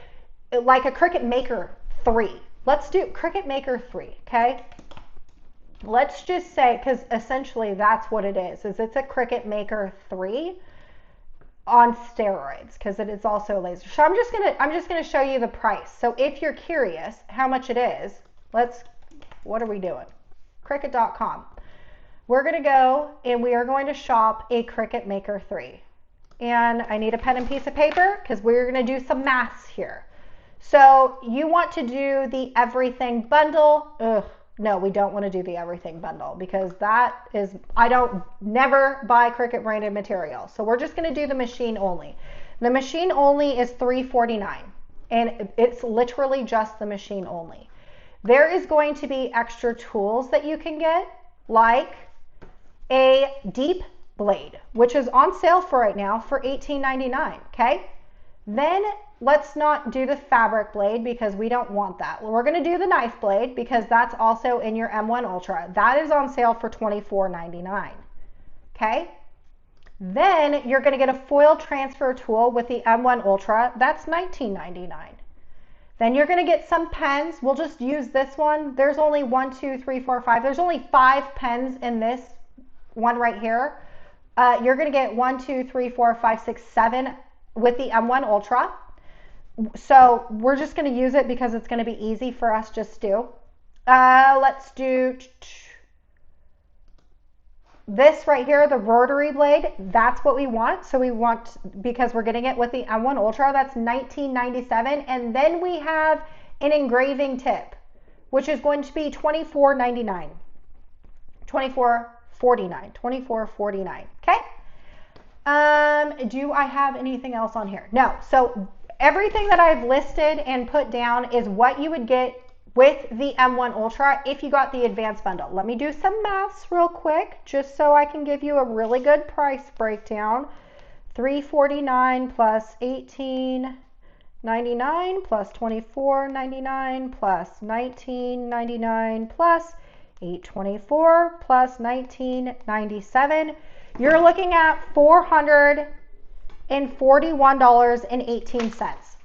like a Cricut Maker 3. Let's do Cricut Maker 3, okay? Let's just say, because essentially that's what it is it's a Cricut Maker 3 on steroids, because it is also a laser. So I'm just gonna show you the price. So if you're curious how much it is, what are we doing? Cricut.com. We're gonna go and we are going to shop a Cricut Maker 3. And I need a pen and piece of paper because we're gonna do some maths here. So you want to do the everything bundle. No, we don't want to do the everything bundle because that is, never buy Cricut branded material. So we're just going to do the machine only. The machine only is $349 and it's literally just the machine only. There is going to be extra tools that you can get, like a deep blade, which is on sale for right now for $18.99, okay? Then let's not do the fabric blade because we don't want that. We're going to do the knife blade because that's also in your M1 Ultra. That is on sale for $24.99. Okay? Then you're going to get a foil transfer tool with the M1 Ultra. That's $19.99. Then you're going to get some pens. We'll just use this one. There's only 1, 2, 3, 4, 5. There's only 5 pens in this one right here. You're going to get 1, 2, 3, 4, 5, 6, 7 with the M1 Ultra. So we're just going to use it because it's going to be easy for us just to. Let's do this right here, the rotary blade. That's what we want. So we want, because we're getting it with the M1 Ultra, that's $19.97. And then we have an engraving tip, which is going to be $24.99. $24.49. Okay. Do I have anything else on here? No. So everything that I've listed and put down is what you would get with the M1 Ultra if you got the advanced bundle. Let me do some maths real quick just so I can give you a really good price breakdown. $349 plus $18.99 plus $24.99 plus $19.99 plus $824 plus $19.97. You're looking at $441.18.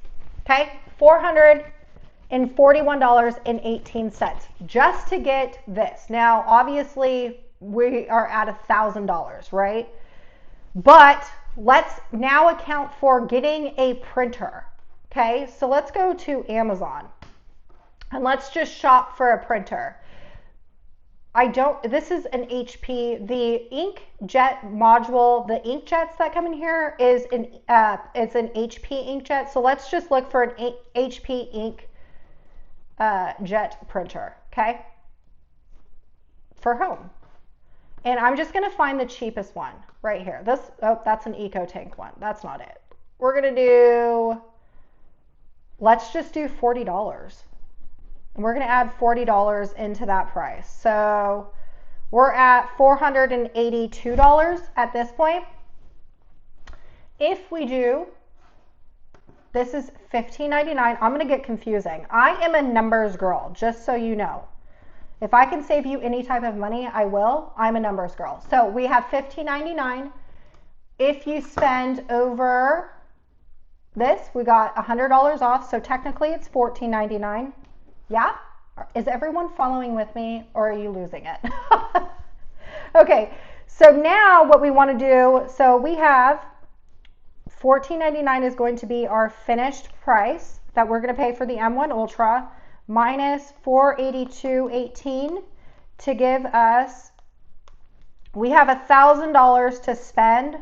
Okay, $441.18 just to get this. Now, obviously, we are at $1,000, right? But let's now account for getting a printer. Okay, so let's go to Amazon and let's just shop for a printer. This is an HP, the inkjet module, the inkjets that come in here it's an HP inkjet. So let's just look for an HP inkjet printer, okay, for home. And I'm just gonna find the cheapest one right here. That's an EcoTank one. That's not it. We're gonna let's just do $40. And we're going to add $40 into that price. So we're at $482 at this point. If we do, this is $15.99. I'm going to get confusing. I am a numbers girl, just so you know. If I can save you any type of money, I will. I'm a numbers girl. So we have $15.99. If you spend over this, we got $100 off. So technically it's $14.99. Yeah? Is everyone following with me, or are you losing it? Okay, so now what we want to do, so we have $14.99 is going to be our finished price that we're going to pay for the M1 Ultra minus $482.18 to give us, we have $1,000 to spend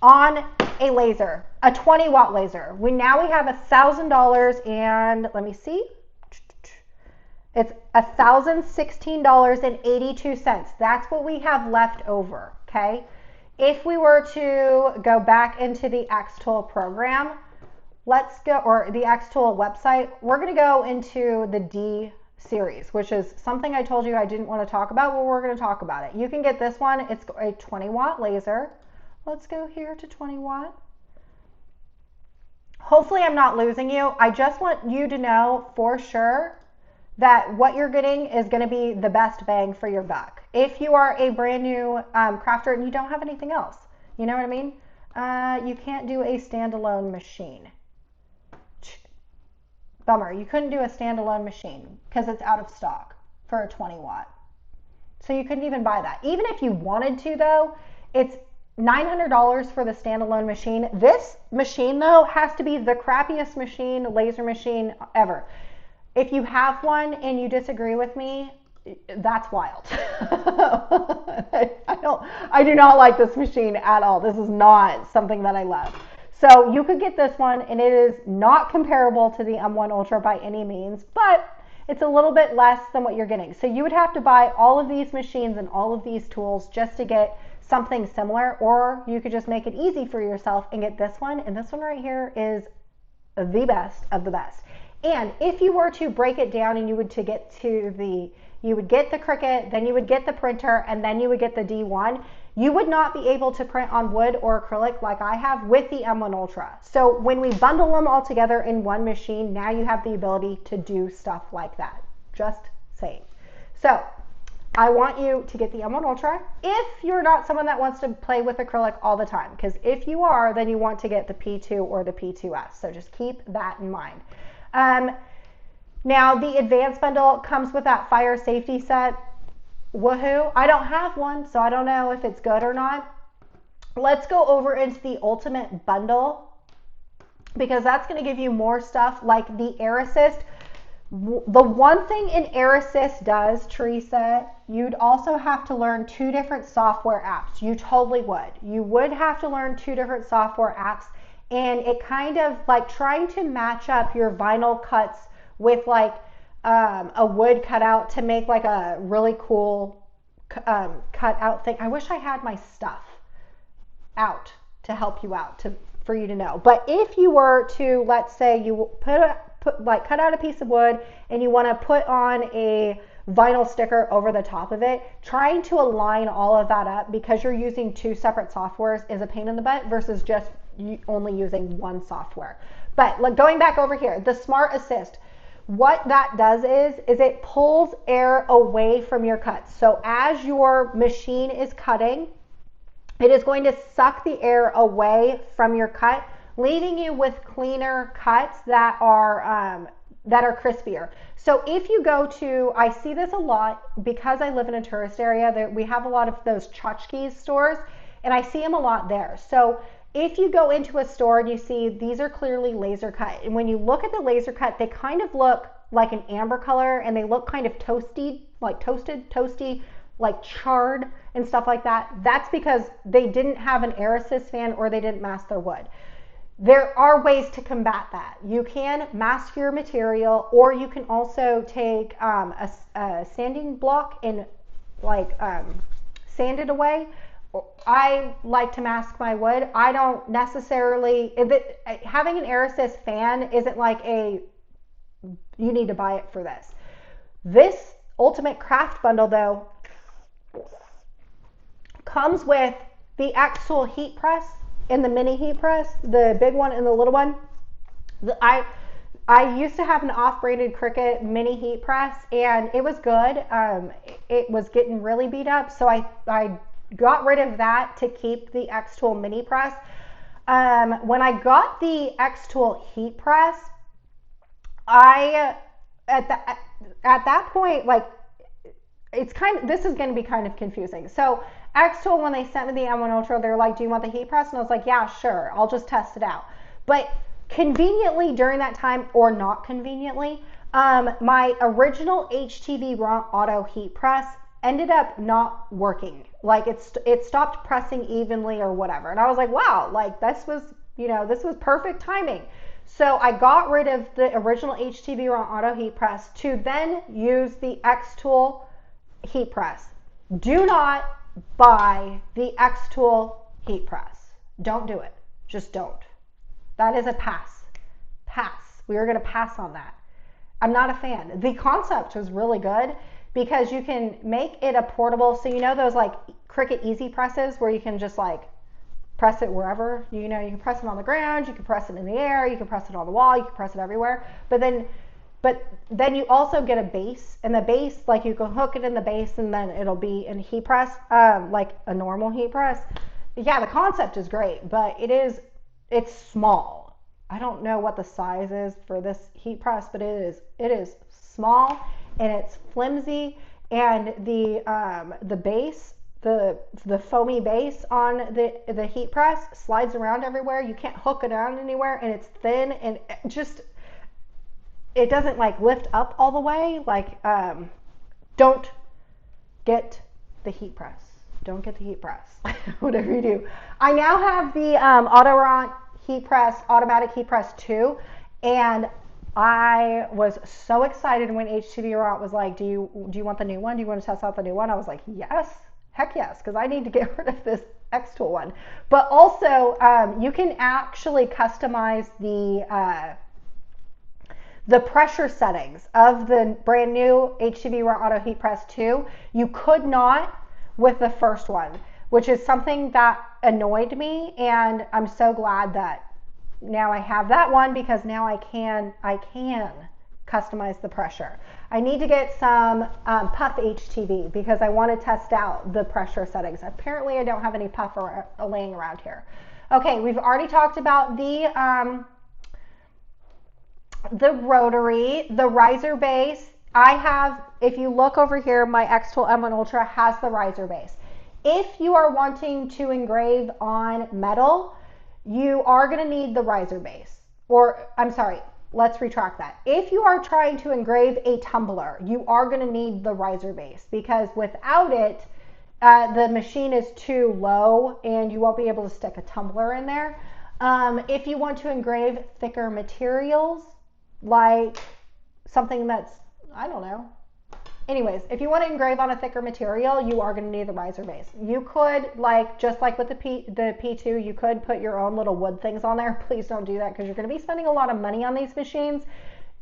on a laser, a 20-watt laser. Now we have $1,000 and let me see. It's $1,016.82. That's what we have left over, okay? If we were to go back into the Xtool program, let's go, or the Xtool website, we're gonna go into the D series, which is something I told you I didn't want to talk about, but we're gonna talk about it. You can get this one, it's a 20-watt laser. Let's go here to 20 watt. Hopefully I'm not losing you. I just want you to know for sure that what you're getting is going to be the best bang for your buck. If you are a brand new crafter and you don't have anything else, you know what I mean? You can't do a standalone machine. Bummer, you couldn't do a standalone machine because it's out of stock for a 20 watt. So you couldn't even buy that. Even if you wanted to though, it's $900 for the standalone machine. This machine though has to be the crappiest machine, laser machine ever. If you have one and you disagree with me, that's wild. I do not like this machine at all. This is not something that I love. So you could get this one and it is not comparable to the M1 Ultra by any means, but it's a little bit less than what you're getting. So you would have to buy all of these machines and all of these tools just to get something similar, or you could just make it easy for yourself and get this one. And this one right here is the best of the best. And if you were to break it down and you would get the Cricut, then you would get the printer, and then you would get the D1, you would not be able to print on wood or acrylic like I have with the M1 Ultra. So when we bundle them all together in one machine, now you have the ability to do stuff like that. Just saying. So I want you to get the M1 Ultra if you're not someone that wants to play with acrylic all the time, because if you are, then you want to get the P2 or the P2S. So just keep that in mind. Now the advanced bundle comes with that fire safety set. Woohoo! I don't have one, so I don't know if it's good or not. Let's go over into the ultimate bundle, because that's going to give you more stuff like the Air Assist. The one thing in Air Assist does, Teresa, you'd also have to learn 2 different software apps. You totally would. You would have to learn 2 different software apps, and it kind of like trying to match up your vinyl cuts with like a wood cutout to make like a really cool cutout thing. I wish I had my stuff out to help you out, for you to know. But if you were to, let's say you cut out a piece of wood and you want to put on a vinyl sticker over the top of it, trying to align all of that up because you're using two separate softwares is a pain in the butt versus just only using one software. But going back over here, the Smart Assist, what that does is it pulls air away from your cuts. So as your machine is cutting, it is going to suck the air away from your cut, leaving you with cleaner cuts that are crispier. So if you go to, I see this a lot because I live in a tourist area, we have a lot of those tchotchkes stores, and I see them a lot there. So if you go into a store and you see these are clearly laser cut, and when you look at the laser cut, they kind of look like an amber color, and they look kind of toasty, like toasty, like charred and stuff like that. That's because they didn't have an air assist fan or they didn't mask their wood. There are ways to combat that. You can mask your material, or you can also take a sanding block and sand it away. I like to mask my wood. I don't necessarily, having an air assist fan isn't like you need to buy it for this. This Ultimate Craft Bundle though comes with the Xtool heat press and the mini heat press, the big one and the little one. I used to have an off-branded Cricut mini heat press, and it was good. It was getting really beat up, so I got rid of that to keep the Xtool mini press. When I got the Xtool heat press, at that point, like, this is going to be kind of confusing. So Xtool, when they sent me the M1 Ultra, they're like, do you want the heat press? And I was like, yeah, sure, I'll just test it out. But conveniently during that time, or not conveniently, my original HTV Raw Auto heat press ended up not working. Like it stopped pressing evenly or whatever. And I was like, wow, like this was perfect timing. So I got rid of the original HTV Raw Auto heat press to then use the Xtool heat press. Do not buy the Xtool heat press. Don't do it. Just don't. That is a pass. We are going to pass on that. I'm not a fan. The concept was really good because you can make it a portable, so those like Cricut Easy presses where you can just like press it wherever, you can press it on the ground, you can press it in the air, you can press it on the wall, you can press it everywhere. But then you also get a base, and the base, like you can hook it in the base and then it'll be in a heat press, like a normal heat press. Yeah, the concept is great, but it's small. I don't know what the size is for this heat press, but it is small and it's flimsy, and the base, the foamy base on the heat press slides around everywhere. You can't hook it down anywhere, and it's thin, and it doesn't like lift up all the way. Like, don't get the heat press. Don't get the heat press. Whatever you do. I now have the Autorant automatic heat press 2, and I was so excited when HTV Rant was like, do you want the new one? Do you want to test out the new one? I was like, yes, heck yes, because I need to get rid of this Xtool one. But also, you can actually customize the pressure settings of the brand new HTV Rant Auto Heat Press 2. You could not with the first one, which is something that annoyed me, and I'm so glad that now I have that one, because now I can customize the pressure. I need to get some puff HTV because I want to test out the pressure settings. Apparently I don't have any puff laying around here. Okay, we've already talked about the rotary, the riser base. I have, if you look over here, my Xtool M1 Ultra has the riser base. If you are wanting to engrave on metal, you are going to need the riser base. Or, I'm sorry, let's retract that. If you are trying to engrave a tumbler, you are going to need the riser base, because without it, the machine is too low and you won't be able to stick a tumbler in there. If you want to engrave thicker materials, like something that's, I don't know. Anyways, if you want to engrave on a thicker material, you are going to need the riser base. You could, just like with the P2, you could put your own little wood things on there. Please don't do that, because you're going to be spending a lot of money on these machines.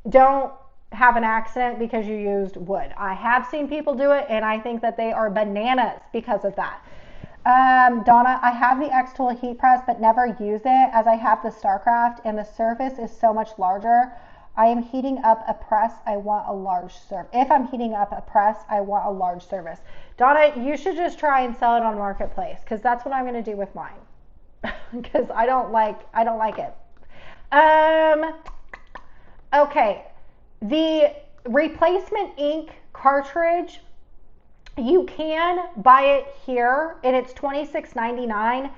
don't have an accident because you used wood. I have seen people do it, and I think that they are bananas because of that. Donna, I have the Xtool heat press but never use it as I have the StarCraft and the surface is so much larger. I am heating up a press. I want a large surface. If I'm heating up a press, I want a large surface. Donna, you should just try and sell it on Marketplace because that's what I'm going to do with mine because I don't like it. Okay, the replacement ink cartridge, you can buy it here and it's $26.99,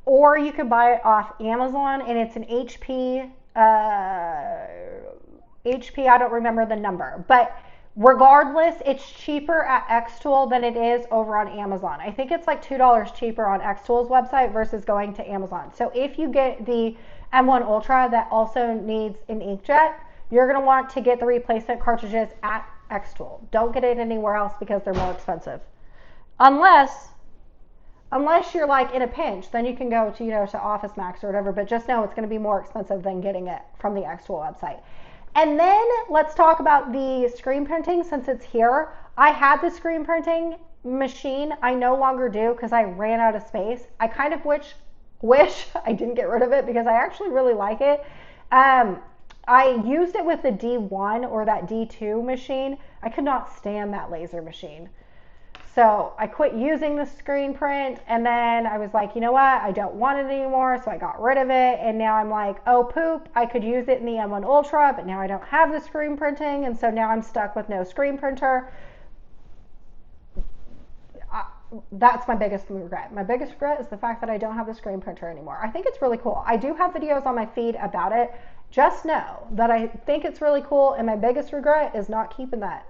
or you can buy it off Amazon and it's an HP, I don't remember the number, but regardless, it's cheaper at Xtool than it is over on Amazon. I think it's like $2 cheaper on Xtool's website versus going to Amazon. So if you get the M1 Ultra that also needs an inkjet, you're going to want to get the replacement cartridges at Xtool. Don't get it anywhere else because they're more expensive. Unless you're like in a pinch, then you can go to, to Office Max or whatever, but just know it's going to be more expensive than getting it from the Xtool website. And then let's talk about the screen printing since it's here. I had the screen printing machine. I no longer do because I ran out of space. I kind of wish I didn't get rid of it because I actually really like it. I used it with the D1 or that D2 machine. I could not stand that laser machine. So I quit using the screen print and then I was like, you know what? I don't want it anymore. So I got rid of it. And now I'm like, oh poop, I could use it in the M1 Ultra, but now I don't have the screen printing. And so now I'm stuck with no screen printer. That's my biggest regret. My biggest regret is the fact that I don't have the screen printer anymore. I think it's really cool. I do have videos on my feed about it. Just know that I think it's really cool, and my biggest regret is not keeping that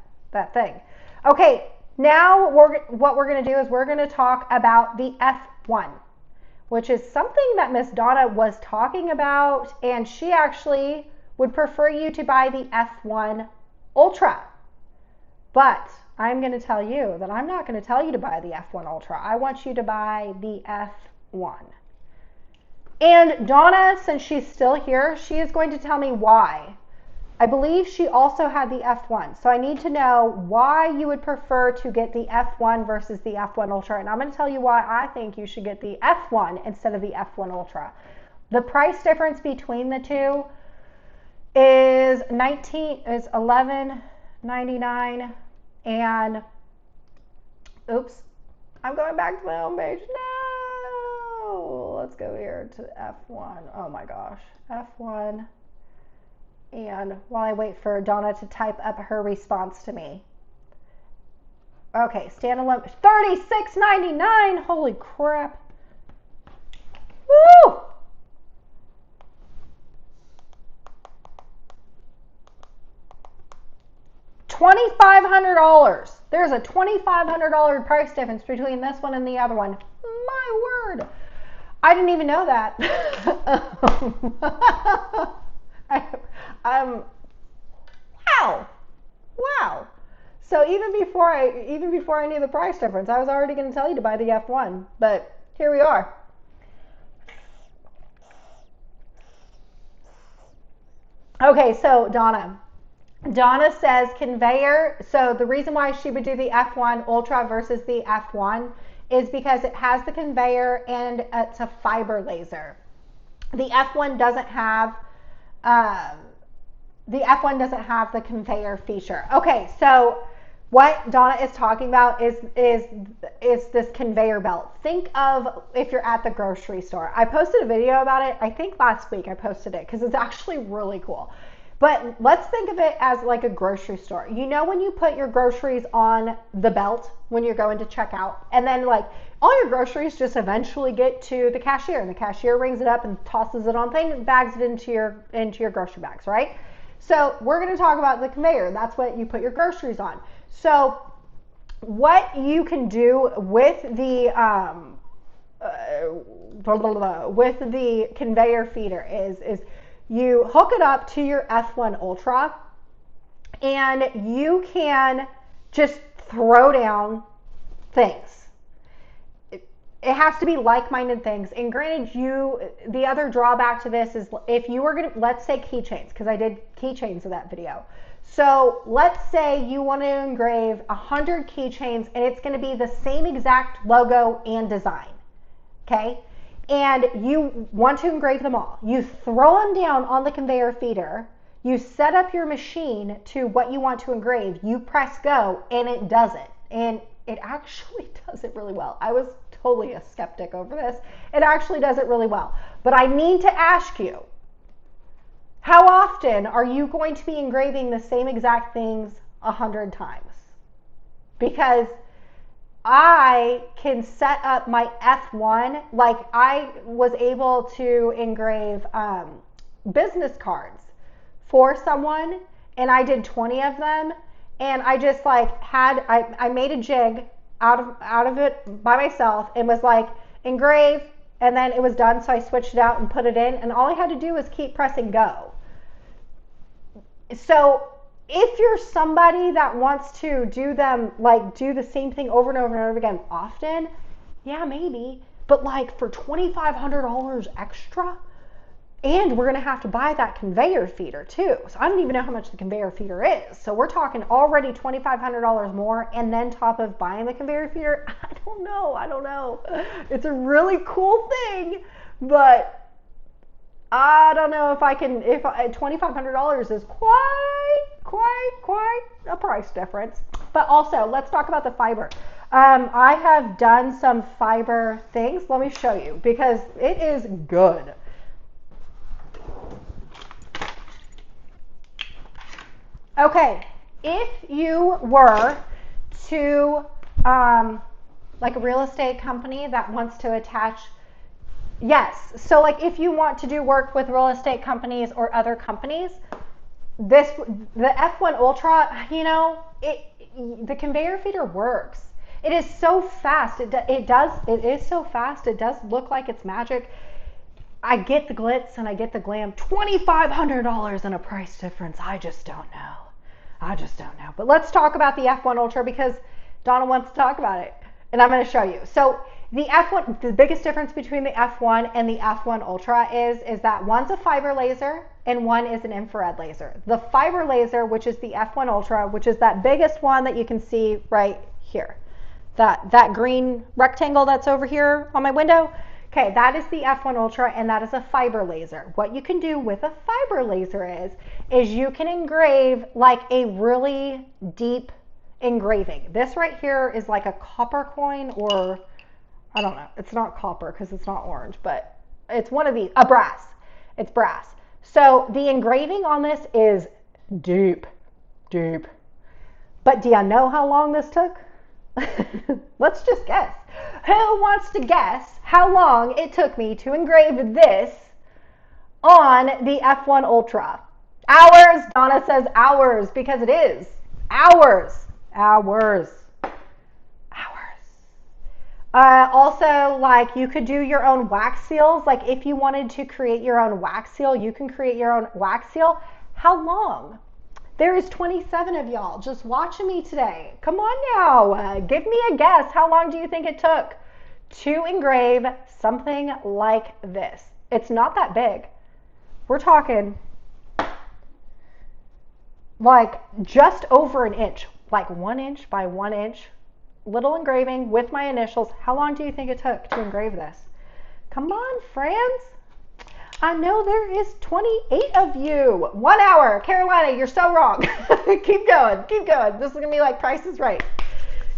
thing. Okay, now what we're going to do is we're going to talk about the F1, which is something that Miss Donna was talking about, and she actually would prefer you to buy the F1 Ultra. But I'm going to tell you that I'm not going to tell you to buy the F1 Ultra. I want you to buy the F1. And Donna, since she's still here, she is going to tell me why. I believe she also had the F1. So I need to know why you would prefer to get the F1 versus the F1 Ultra. And I'm going to tell you why I think you should get the F1 instead of the F1 Ultra. The price difference between the two is $11.99 and oops, I'm going back to my home page. No, let's go here to F1. Oh my gosh, F1. And while I wait for Donna to type up her response to me. Okay, standalone, $36.99. Holy crap. Woo! $2,500. There's a $2,500 price difference between this one and the other one. My word. I didn't even know that. Wow. So even before I knew the price difference, I was already going to tell you to buy the F1, but here we are. Okay, so Donna says conveyor. So the reason why she would do the F1 Ultra versus the F1 is because it has the conveyor and it's a fiber laser. The F1 doesn't have the conveyor feature. Okay, so what Donna is talking about is this conveyor belt. Think of if you're at the grocery store. I posted a video about it. I think last week I posted it because it's actually really cool. But let's think of it as like a grocery store. You know when you put your groceries on the belt when you're going to check out, and then like all your groceries just eventually get to the cashier, and the cashier rings it up and tosses it on thing and bags it into your grocery bags, right? So we're going to talk about the conveyor. That's what you put your groceries on. So what you can do with the conveyor feeder is you hook it up to your F1 Ultra and you can just throw down things. it has to be like-minded things. And granted, the other drawback to this is if you were going to, let's say keychains, because I did keychains in that video. So let's say you want to engrave 100 keychains and it's going to be the same exact logo and design. Okay? And you want to engrave them all. You throw them down on the conveyor feeder. You set up your machine to what you want to engrave. You press go and it does it. And it actually does it really well. I was totally a skeptic over this. It actually does it really well. But I need to ask you, how often are you going to be engraving the same exact things 100 times? Because I can set up my F1, like I was able to engrave business cards for someone, and I did 20 of them, and I just like I made a jig out of it by myself and was like engrave, and then it was done, so I switched it out and put it in, and all I had to do was keep pressing go. So if you're somebody that wants to do the same thing over and over and over again often, yeah, maybe. But like for $2,500 extra, and we're gonna have to buy that conveyor feeder too. So I don't even know how much the conveyor feeder is. So we're talking already $2,500 more, and then top of buying the conveyor feeder. I don't know. It's a really cool thing, but I don't know if $2,500 is quite a price difference. But also, let's talk about the fiber. I have done some fiber things. Let me show you, because it is good. Okay, if you were to, like a real estate company that wants to attach, yes, so like if you want to do work with real estate companies or other companies, the F1 Ultra, the conveyor feeder works. It is so fast. It is so fast. It does look like it's magic. I get the glitz and I get the glam. $2,500 in a price difference. I just don't know. But let's talk about the F1 Ultra, because Donna wants to talk about it, and I'm going to show you. So the F1, the biggest difference between the F1 and the F1 Ultra is that one's a fiber laser and one is an infrared laser. The fiber laser, which is the F1 Ultra, which is that biggest one that you can see right here, that green rectangle that's over here on my window. Okay, that is the F1 Ultra, and that is a fiber laser. What you can do with a fiber laser is you can engrave like a really deep engraving. This right here is like a copper coin, or I don't know. It's not copper because it's not orange, but it's one of these, brass. It's brass. So the engraving on this is deep. But do you know how long this took? Let's just guess. Who wants to guess how long it took me to engrave this on the F1 Ultra? Hours. Donna says hours, because it is. Hours. Also, like, you could do your own wax seals. Like, if you wanted to create your own wax seal, you can create your own wax seal. How long? There is 27 of y'all just watching me today. Come on now, give me a guess. How long do you think it took to engrave something like this? It's not that big. We're talking like just over an inch, like 1 inch by 1 inch, little engraving with my initials. How long do you think it took to engrave this? Come on, friends. I know there is 28 of you. 1 hour. Carolina, you're so wrong. Keep going. This is going to be like Price is Right.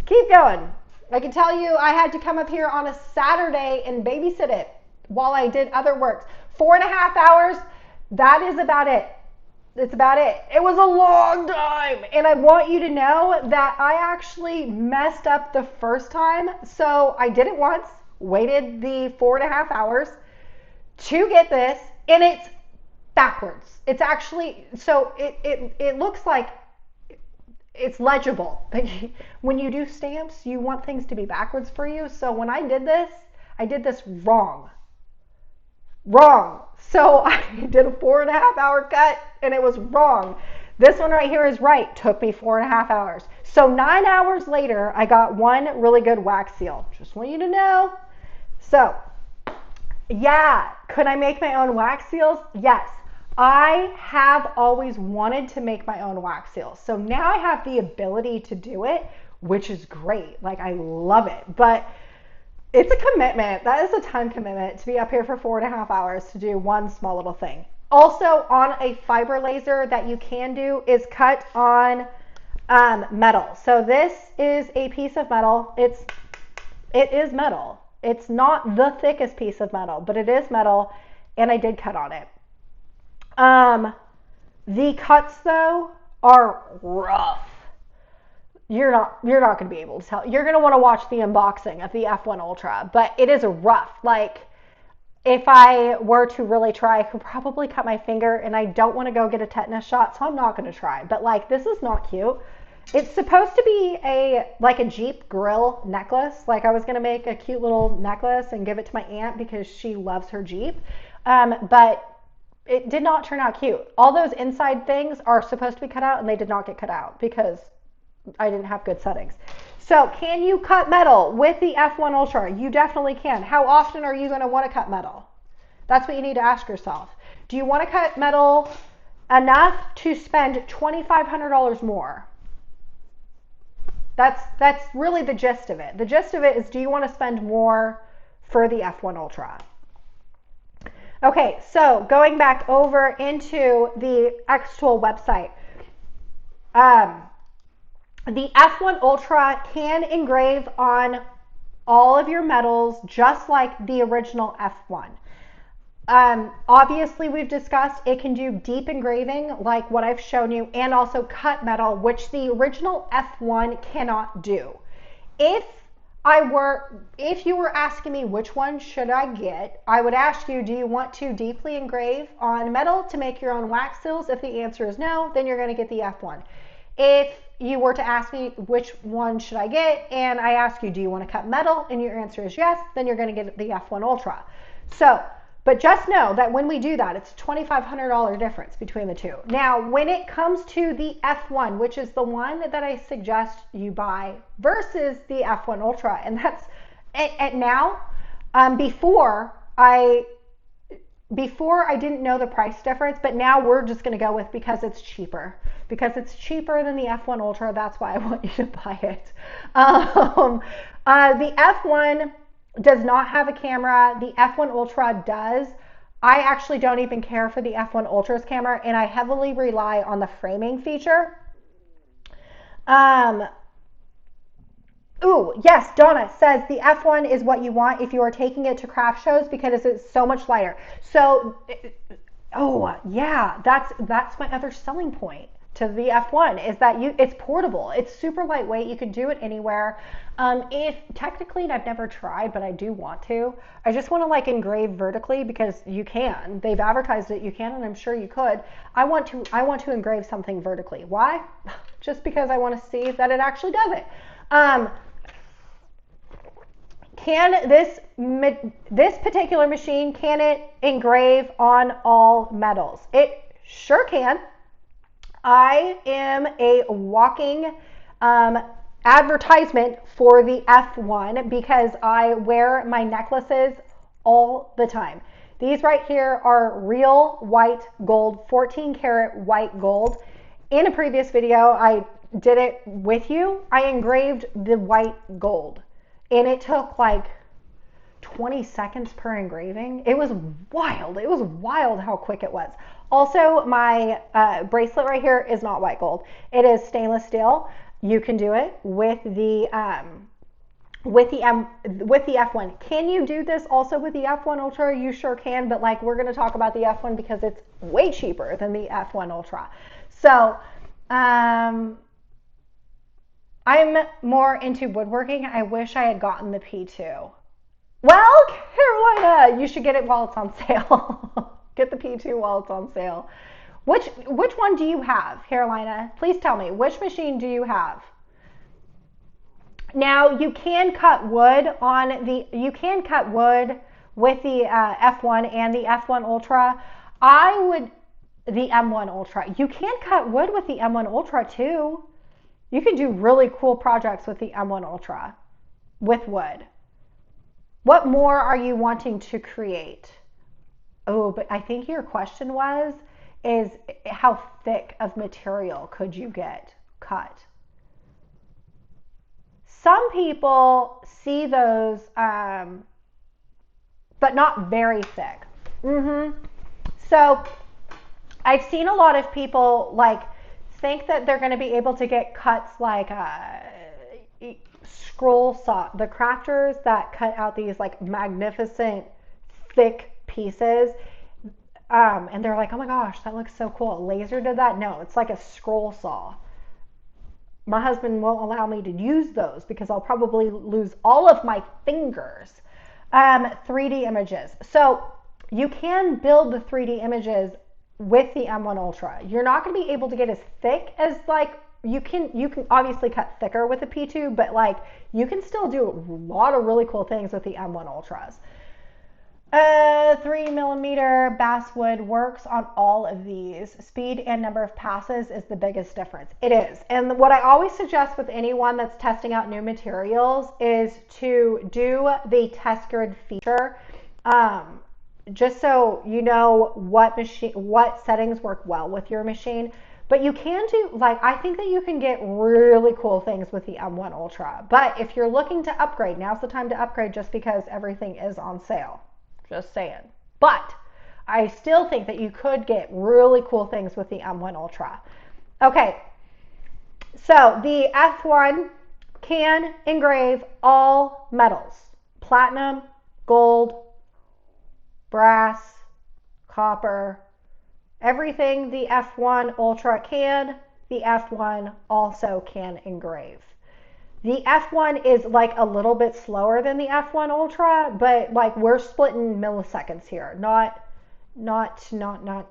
Keep going. I can tell you I had to come up here on a Saturday and babysit it while I did other work. 4.5 hours. That is about it. It's about it. It was a long time. And I want you to know that I actually messed up the first time. So I did it once, waited the 4.5 hours to get this, and it's backwards. It's actually, so it looks like it's legible. When you do stamps, you want things to be backwards for you. So when I did this wrong. So I did a 4.5 hour cut, and it was wrong. This one right here is right. Took me 4.5 hours. So 9 hours later, I got one really good wax seal. Just want you to know. So yeah, could I make my own wax seals? Yes. I have always wanted to make my own wax seals. So now I have the ability to do it, which is great. Like, I love it. But it's a commitment. That is a time commitment to be up here for 4.5 hours to do one small little thing. Also, on a fiber laser that you can do is cut on metal. So this is a piece of metal. It is metal. It's not the thickest piece of metal, but it is metal, and I did cut on it. The cuts though are rough. You're not going to be able to tell. You're going to want to watch the unboxing of the F1 Ultra, but it is rough. Like, if I were to really try, I could probably cut my finger, and I don't want to go get a tetanus shot, so I'm not going to try. But like, this is not cute. It's supposed to be like a Jeep grill necklace. Like, I was going to make a cute little necklace and give it to my aunt because she loves her Jeep. But it did not turn out cute. All those inside things are supposed to be cut out, and they did not get cut out because I didn't have good settings. So can you cut metal with the F1 Ultra? You definitely can. How often are you going to want to cut metal? That's what you need to ask yourself. Do you want to cut metal enough to spend $2,500 more? That's really the gist of it. The gist of it is, do you want to spend more for the F1 Ultra? Okay, so going back over into the Xtool website. The F1 Ultra can engrave on all of your metals just like the original F1. Obviously, we've discussed it can do deep engraving like what I've shown you, and also cut metal, which the original F1 cannot do. If you were asking me which one should I get, I would ask you, do you want to deeply engrave on metal to make your own wax seals? If the answer is no, then you're going to get the F1. If you were to ask me which one should I get, and I ask you, do you want to cut metal, and your answer is yes, then you're going to get the F1 Ultra. So, but just know that when we do that, it's a $2,500 difference between the two. Now, when it comes to the F1, which is the one that I suggest you buy versus the F1 Ultra, and that's now, before I didn't know the price difference, but now we're just going to go with because it's cheaper. Because it's cheaper than the F1 Ultra, that's why I want you to buy it. The F1 does not have a camera. The F1 Ultra does. I actually don't even care for the F1 Ultra's camera, and I heavily rely on the framing feature. Ooh, yes, Donna says the F1 is what you want if you are taking it to craft shows because it's so much lighter. So, oh yeah, that's my other selling point to the F1 is that it's portable. It's super lightweight. You can do it anywhere. If technically, and I've never tried, but I do want to. I just want to like engrave vertically because you can. They've advertised it. You can, and I'm sure you could. I want to engrave something vertically. Why? Just because I want to see that it actually does it. Can this particular machine, can it engrave on all metals? It sure can. I am a walking advertisement for the F1 because I wear my necklaces all the time. These right here are real white gold, 14 karat white gold. In a previous video, I did it with you. I engraved the white gold, and it took like 20 seconds per engraving. It was wild. It was wild how quick it was. Also, my bracelet right here is not white gold. It is stainless steel. You can do it with the F1. Can you do this also with the F1 Ultra? You sure can, but like we're going to talk about the F1 because it's way cheaper than the F1 Ultra. So, I'm more into woodworking. I wish I had gotten the P2. Well, Carolina, you should get it while it's on sale. Get the P2 while it's on sale. Which one do you have, Carolina? Please tell me, which machine do you have? Now, you can cut wood with the F1 and the F1 Ultra. The M1 Ultra. You can cut wood with the M1 Ultra too. You can do really cool projects with the M1 Ultra with wood. What more are you wanting to create? Oh, but I think your question is how thick of material could you get cut? Some people see those, but not very thick. So I've seen a lot of people like think that they're going to be able to get cuts like scroll saw, the crafters that cut out these like magnificent thick pieces. And they're like, oh my gosh, that looks so cool. Laser did that? No, it's like a scroll saw. My husband won't allow me to use those because I'll probably lose all of my fingers. 3D images. So you can build the 3D images with the M1 Ultra. You're not going to be able to get as thick as like, you can obviously cut thicker with the P2, but like you can still do a lot of really cool things with the M1 Ultras. 3mm basswood works on all of these. Speed and number of passes is the biggest difference. It is. And what I always suggest with anyone that's testing out new materials is to do the test grid feature, just so you know what settings work well with your machine. But you can do, like, I think that you can get really cool things with the M1 Ultra. But if you're looking to upgrade, now's the time to upgrade just because everything is on sale. Just saying. But I still think that you could get really cool things with the M1 Ultra. Okay, so the F1 can engrave all metals: platinum, gold, brass, copper, everything the F1 Ultra can, the F1 also can engrave. The F1 is like a little bit slower than the F1 Ultra, but like we're splitting milliseconds here, not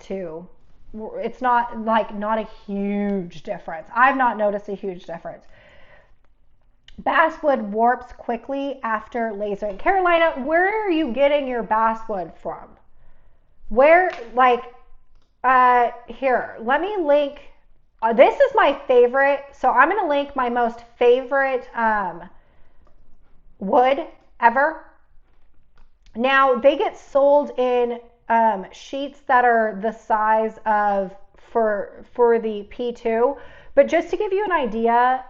two. It's not like not a huge difference. I've not noticed a huge difference. Basswood warps quickly after lasering. Carolina, where are you getting your basswood from? Where, like, here, let me link. This is my favorite, so I'm going to link my most favorite wood ever. Now, they get sold in sheets that are the size of for the P2, but just to give you an idea,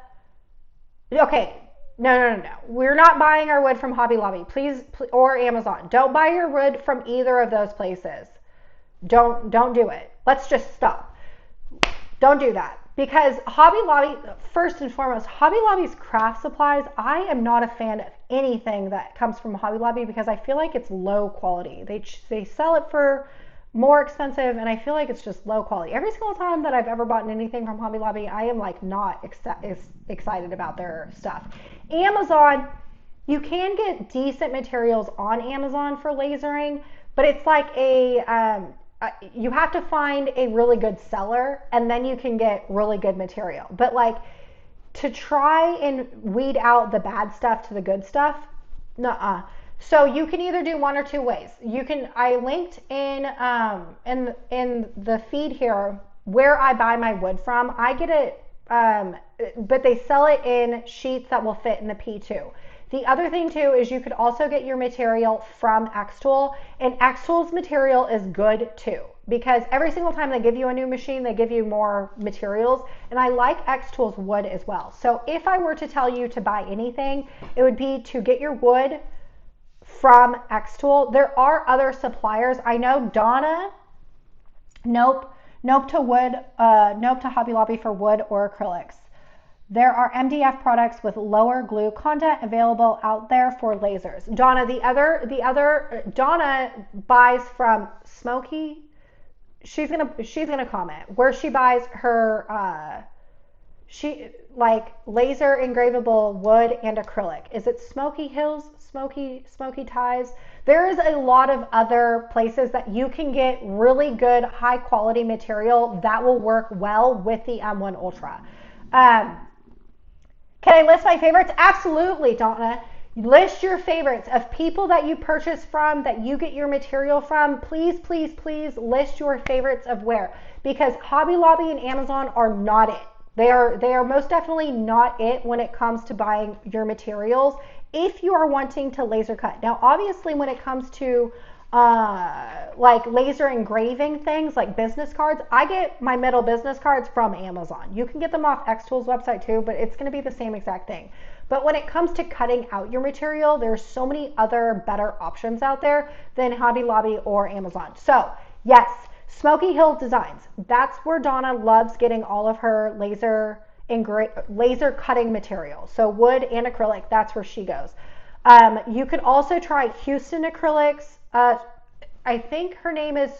okay, no. We're not buying our wood from Hobby Lobby, please, or Amazon. Don't buy your wood from either of those places. Don't do it. Let's just stop. Don't do that, because Hobby Lobby, first and foremost, Hobby Lobby's craft supplies, I am not a fan of anything that comes from Hobby Lobby because I feel like it's low quality. They sell it for more expensive, and I feel like it's just low quality. Every single time that I've ever bought anything from Hobby Lobby, I am like not excited about their stuff. Amazon, you can get decent materials on Amazon for lasering, but it's like you have to find a really good seller, and then you can get really good material. But like, to try and weed out the bad stuff to the good stuff, nuh-uh. So you can either do one or two ways. I linked in the feed here where I buy my wood from. I get it, but they sell it in sheets that will fit in the P2. The other thing too is you could also get your material from Xtool, and Xtool's material is good too, because every single time they give you a new machine, they give you more materials, and I like Xtool's wood as well. So if I were to tell you to buy anything, it would be to get your wood from Xtool. There are other suppliers. I know Donna, nope to Hobby Lobby for wood or acrylics. There are MDF products with lower glue content available out there for lasers. Donna, Donna buys from Smoky. She's gonna comment where she buys her she like laser engravable wood and acrylic. Is it Smoky Hills, Smoky Ties? There is a lot of other places that you can get really good high quality material that will work well with the M1 Ultra. Can I list my favorites? Absolutely, Donna. List your favorites of people that you purchase from, that you get your material from. Please list your favorites of where, because Hobby Lobby and Amazon are not it. They are most definitely not it when it comes to buying your materials. if you are wanting to laser cut. Now, obviously, when it comes to like laser engraving things like business cards, I get my metal business cards from Amazon. You can get them off Xtool's website too, but it's going to be the same exact thing. But when it comes to cutting out your material, there's so many other better options out there than Hobby Lobby or Amazon. So yes, Smoky Hill Designs. That's where Donna loves getting all of her laser cutting material. So wood and acrylic, that's where she goes. You could also try Houston Acrylics. I think her name is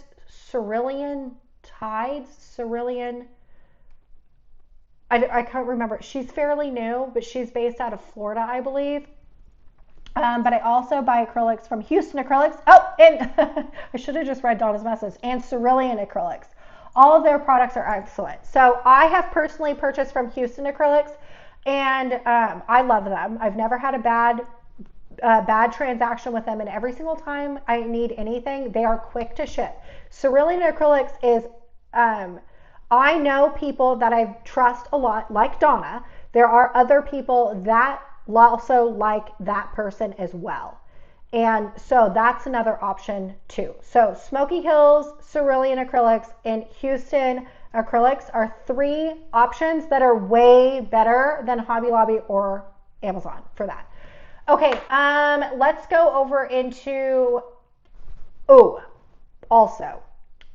Cerulean Tides. Cerulean. I can't remember. She's fairly new, but she's based out of Florida, I believe. But I also buy acrylics from Houston Acrylics. Oh, and I should have just read Donna's message. And Cerulean Acrylics. All of their products are excellent. So I have personally purchased from Houston Acrylics, and I love them. I've never had a bad transaction with them, and every single time I need anything, they are quick to ship. Cerulean Acrylics is, I know people that I trust a lot, like Donna. There are other people that also like that person as well. And so that's another option too. So Smoky Hills, Cerulean Acrylics, and Houston Acrylics are three options that are way better than Hobby Lobby or Amazon for that. Okay, let's go over into, also,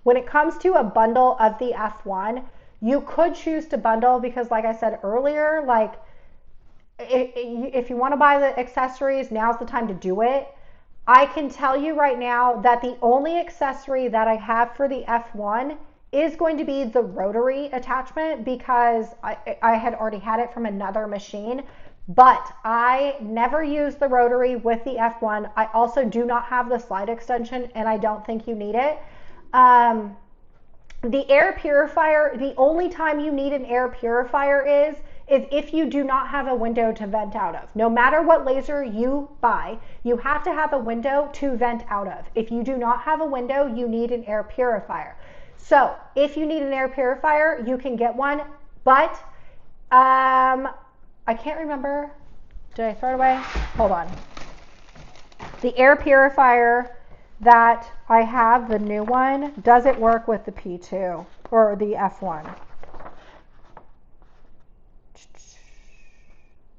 when it comes to a bundle of the F1, you could choose to bundle because like I said earlier, like if you want to buy the accessories, now's the time to do it. I can tell you right now that the only accessory that I have for the F1 is going to be the rotary attachment because I had already had it from another machine, but I never use the rotary with the F1. I also do not have the slide extension, and I don't think you need it. The air purifier, the only time you need an air purifier is if you do not have a window to vent out of. No matter what laser you buy, you have to have a window to vent out of. If you do not have a window, you need an air purifier. So if you need an air purifier, you can get one, but I can't remember. Did I throw it away? Hold on. The air purifier that I have, the new one, doesn't work with the P2 or the F1.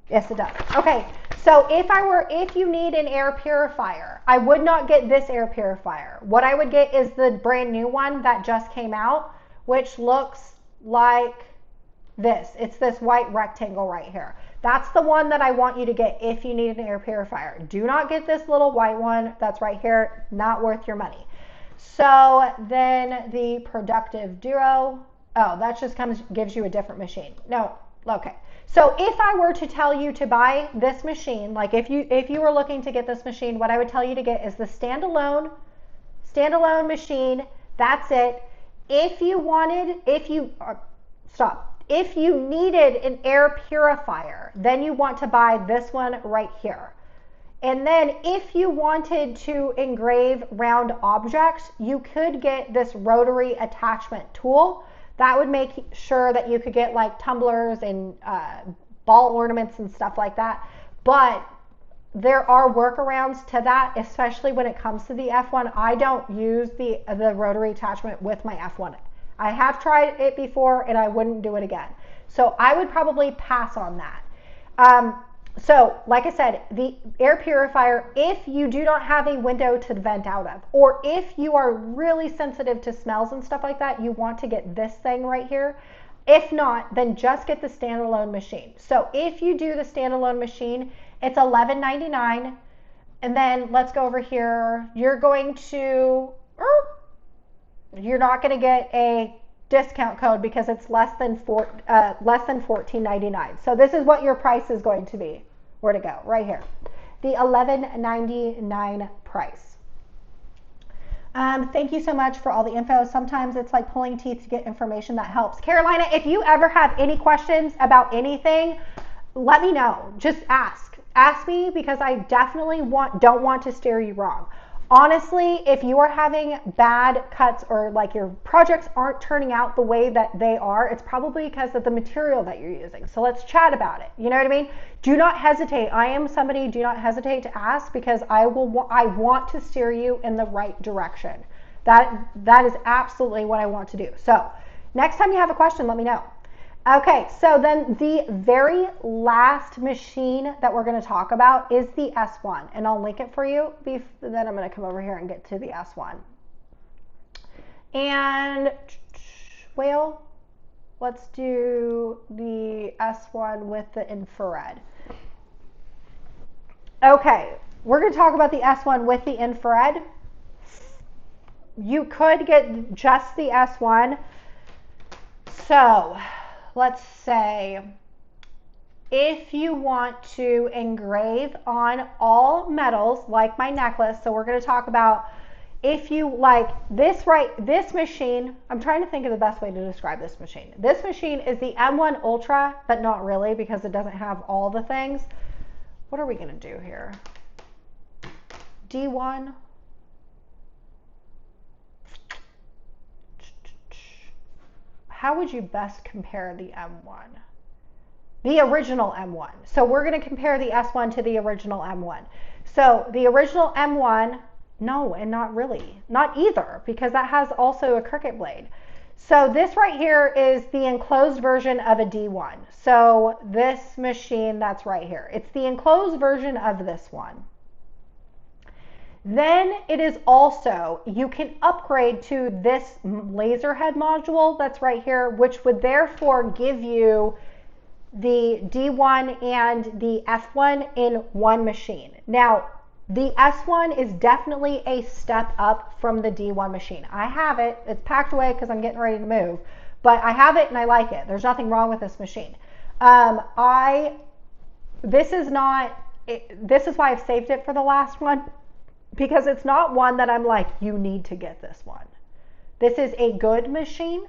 Yes, it does. Okay, so if you need an air purifier, I would not get this air purifier. What I would get is the brand new one that just came out, which looks like this. It's this white rectangle right here. That's the one that I want you to get if you need an air purifier. Do not get this little white one that's right here. Not worth your money. So then the Productive Duo. Oh, that just gives you a different machine. No, okay. So if I were to tell you to buy this machine, like if you were looking to get this machine, what I would tell you to get is the standalone machine. That's it. If you needed an air purifier, then you want to buy this one right here. And then if you wanted to engrave round objects, you could get this rotary attachment tool. That would make sure that you could get like tumblers and ball ornaments and stuff like that. But there are workarounds to that, especially when it comes to the F1. I don't use the rotary attachment with my F1. I have tried it before and I wouldn't do it again. So I would probably pass on that. So like I said, the air purifier, if you do not have a window to vent out of, or if you are really sensitive to smells and stuff like that, you want to get this thing right here. If not, then just get the standalone machine. So if you do the standalone machine, it's $11.99. And then let's go over here. You're not going to get a discount code because it's less than $14.99. So this is what your price is going to be. Where to go? Right here. The $11.99 price. Thank you so much for all the info. Sometimes it's like pulling teeth to get information that helps. Carolina, if you ever have any questions about anything, let me know. Just ask. Ask me because I definitely don't want to steer you wrong. Honestly, if you are having bad cuts or like your projects aren't turning out the way that they are, it's probably because of the material that you're using. So let's chat about it. You know what I mean? Do not hesitate. I am somebody, do not hesitate to ask, because I want to steer you in the right direction. That is absolutely what I want to do. So next time you have a question, let me know. Okay, so then the very last machine that we're going to talk about is the S1, and I'll link it for you. Then I'm going to come over here and get to the S1. And, well, let's do the S1 with the infrared. Okay, we're going to talk about the S1 with the infrared. You could get just the S1. So let's say if you want to engrave on all metals, like my necklace, so we're going to talk about if you like this machine. I'm trying to think of the best way to describe this machine. This machine is the M1 Ultra, but not really, because it doesn't have all the things. What are we going to do here? D1. How would you best compare the M1? The original M1. So we're going to compare the S1 to the original M1. So the original M1, no, and not really. Not either, because that has also a Cricut blade. So this right here is the enclosed version of a D1. So this machine that's right here, it's the enclosed version of this one. Then it is also, you can upgrade to this laser head module that's right here, which would therefore give you the D1 and the F1 in one machine. Now, the S1 is definitely a step up from the D1 machine. I have it. It's packed away because I'm getting ready to move, but I have it and I like it. There's nothing wrong with this machine. This is why I've saved it for the last one, because it's not one that I'm like, you need to get this one. This is a good machine.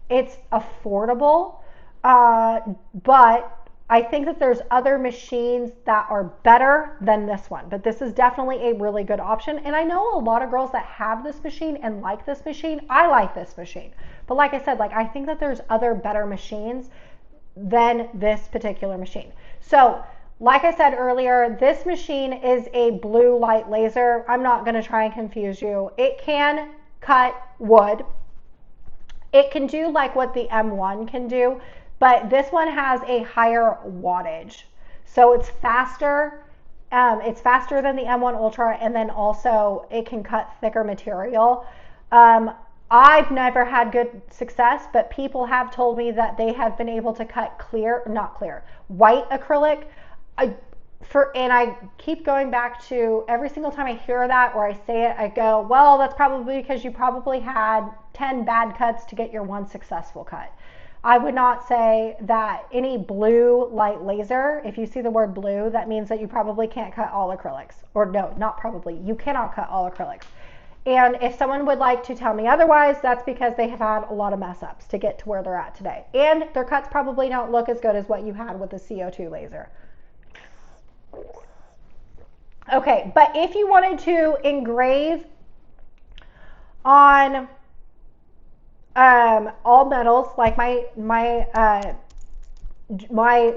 It's affordable, but I think that there's other machines that are better than this one. But this is definitely a really good option. And I know a lot of girls that have this machine and like this machine. I like this machine. But like I said, I think that there's other better machines than this particular machine. So like I said earlier, this machine is a blue light laser. I'm not going to try and confuse you. It can cut wood. It can do like what the M1 can do, but this one has a higher wattage. So it's faster. It's faster than the M1 Ultra, and then also it can cut thicker material. I've never had good success, but people have told me that they have been able to cut white acrylic. And I keep going back to every single time I hear that or I say it, I go, well, that's probably because you probably had 10 bad cuts to get your one successful cut. I would not say that any blue light laser, if you see the word blue, that means that you probably can't cut all acrylics. Or no, not probably. You cannot cut all acrylics. And if someone would like to tell me otherwise, that's because they have had a lot of mess ups to get to where they're at today. And their cuts probably don't look as good as what you had with the CO2 laser. Okay, but if you wanted to engrave on all metals, like my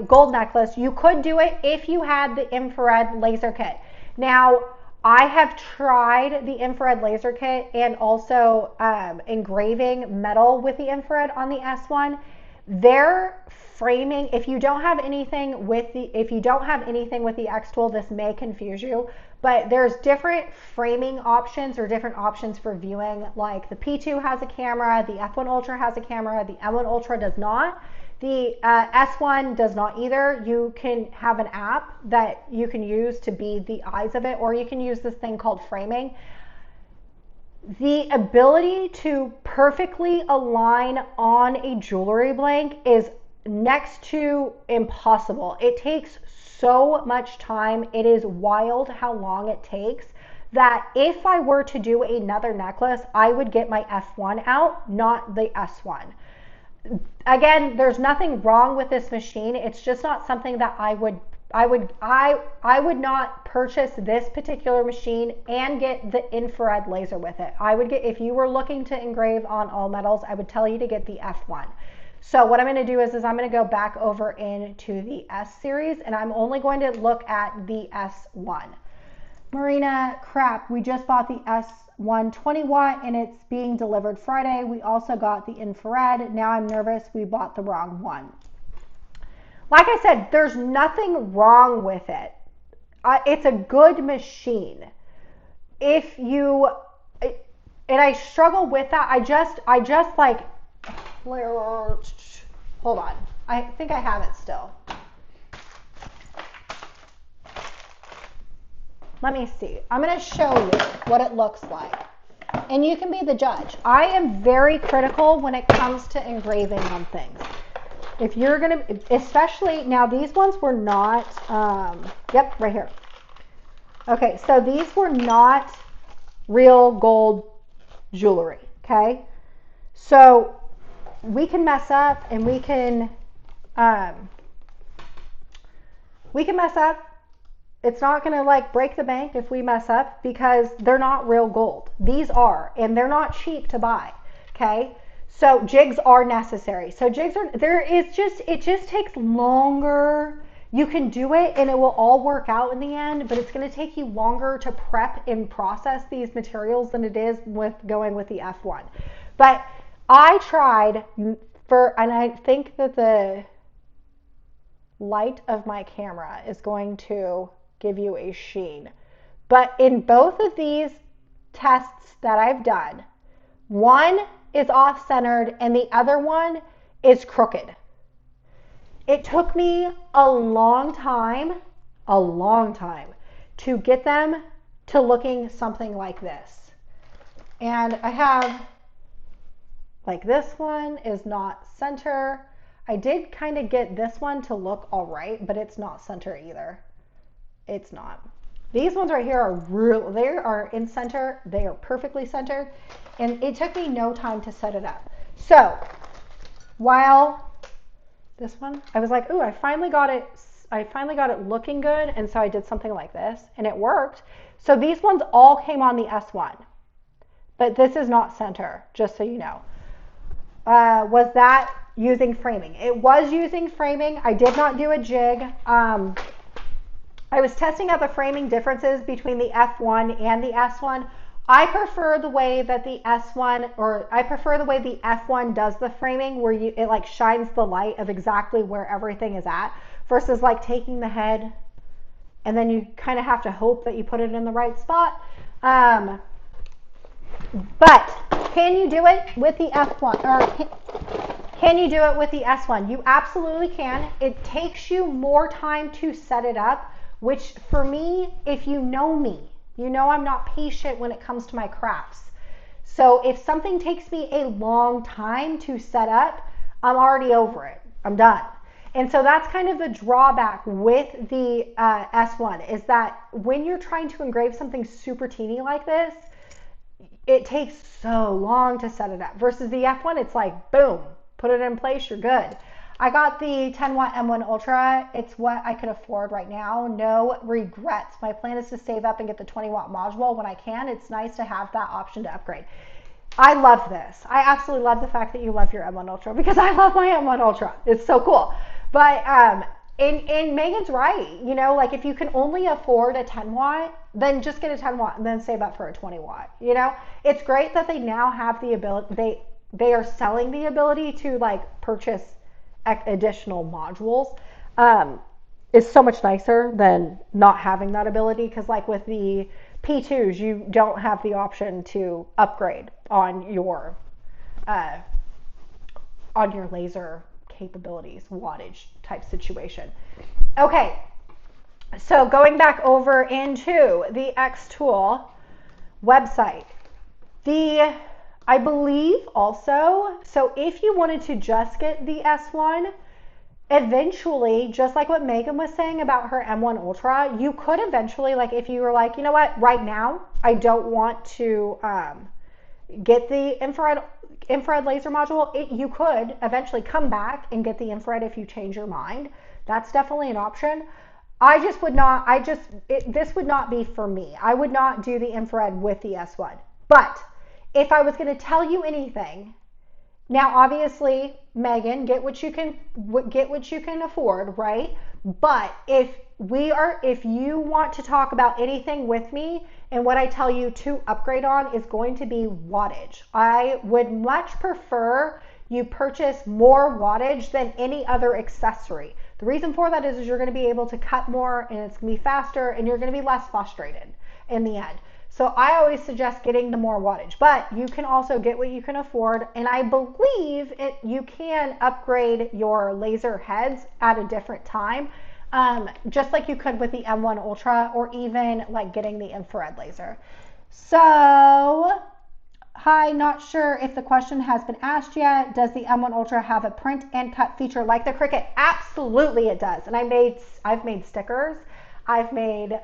gold necklace, you could do it if you had the infrared laser kit. Now, I have tried the infrared laser kit and also engraving metal with the infrared on the S1. Their framing, if you don't have anything with the Xtool, this may confuse you, but there's different framing options or different options for viewing. Like the P2 has a camera, the F1 Ultra has a camera, the M1 Ultra does not. The S1 does not either. You can have an app that you can use to be the eyes of it, or you can use this thing called framing. The ability to perfectly align on a jewelry blank is next to impossible. It takes so much time. It is wild how long it takes, that if I were to do another necklace, I would get my F1 out, not the S1. Again, there's nothing wrong with this machine. It's just not something that I would I would not purchase this particular machine and get the infrared laser with it. I would get, if you were looking to engrave on all metals, I would tell you to get the F1. So what I'm going to do is I'm going to go back over into the S series, and I'm only going to look at the S1. Marina, crap, we just bought the S1 20 watt and it's being delivered Friday. We also got the infrared. Now I'm nervous we bought the wrong one. Like I said, there's nothing wrong with it. It's a good machine. If you, and I struggle with that. I just like, hold on. I think I have it still. Let me see. I'm going to show you what it looks like. And you can be the judge. I am very critical when it comes to engraving on things. If you're going to, especially, now these ones were not, yep, right here. Okay, so these were not real gold jewelry, okay? So we can mess up and we can mess up. It's not going to like break the bank if we mess up because they're not real gold. These are, and they're not cheap to buy, okay? So jigs are necessary. So jigs are, it just takes longer. You can do it and it will all work out in the end, but it's going to take you longer to prep and process these materials than it is with going with the F1. But I tried and I think that the light of my camera is going to give you a sheen. But in both of these tests that I've done, one is off-centered and the other one is crooked. It took me a long time to get them to looking something like this. And I have, like, this one is not center. I did kind of get this one to look all right, but it's not center either. It's not. These ones right here are real, they are in center. They are perfectly centered. And it took me no time to set it up. So while this one, I was like, ooh, I finally got it looking good. And so I did something like this and it worked. So these ones all came on the S1, but this is not center, just so you know. Was that using framing? It was using framing. I did not do a jig. I was testing out the framing differences between the F1 and the S1. I prefer the way that the S1, or I prefer the way the F1 does the framing, where it like shines the light of exactly where everything is at, versus like taking the head and then you kind of have to hope that you put it in the right spot. But can you do it with the F1, or can you do it with the S1? You absolutely can. It takes you more time to set it up, which for me, if you know me, you know I'm not patient when it comes to my crafts. So if something takes me a long time to set up, I'm already over it. I'm done. And so that's kind of the drawback with the S1, is that when you're trying to engrave something super teeny like this, it takes so long to set it up. Versus the F1, it's like, boom, put it in place, you're good. I got the 10 watt M1 Ultra. It's what I could afford right now. No regrets. My plan is to save up and get the 20 watt module when I can. It's nice to have that option to upgrade. I love this. I absolutely love the fact that you love your M1 Ultra, because I love my M1 Ultra. It's so cool. But and Megan's right. You know, like if you can only afford a 10 watt, then just get a 10 watt and then save up for a 20 watt. You know, it's great that they now have the ability. They are selling the ability to like purchase additional modules. Is so much nicer than not having that ability, because like with the P2s, you don't have the option to upgrade on your laser capabilities, wattage type situation. Okay, so going back over into the Xtool website, I believe also, so if you wanted to just get the S1, eventually, just like what Megan was saying about her M1 Ultra, you could eventually, like if you were like, you know what, right now, I don't want to get the infrared laser module, you could eventually come back and get the infrared if you change your mind. That's definitely an option. I just would not, this would not be for me. I would not do the infrared with the S1. But if I was going to tell you anything, now obviously, Megan, get what you can afford, right? But if you want to talk about anything with me, and what I tell you to upgrade on is going to be wattage. I would much prefer you purchase more wattage than any other accessory. The reason for that is you're going to be able to cut more, and it's going to be faster, and you're going to be less frustrated in the end. So I always suggest getting the more wattage, but you can also get what you can afford. And I believe you can upgrade your laser heads at a different time, just like you could with the M1 Ultra, or even like getting the infrared laser. So, hi, not sure if the question has been asked yet. Does the M1 Ultra have a print and cut feature like the Cricut? Absolutely it does. And I've made stickers. I've made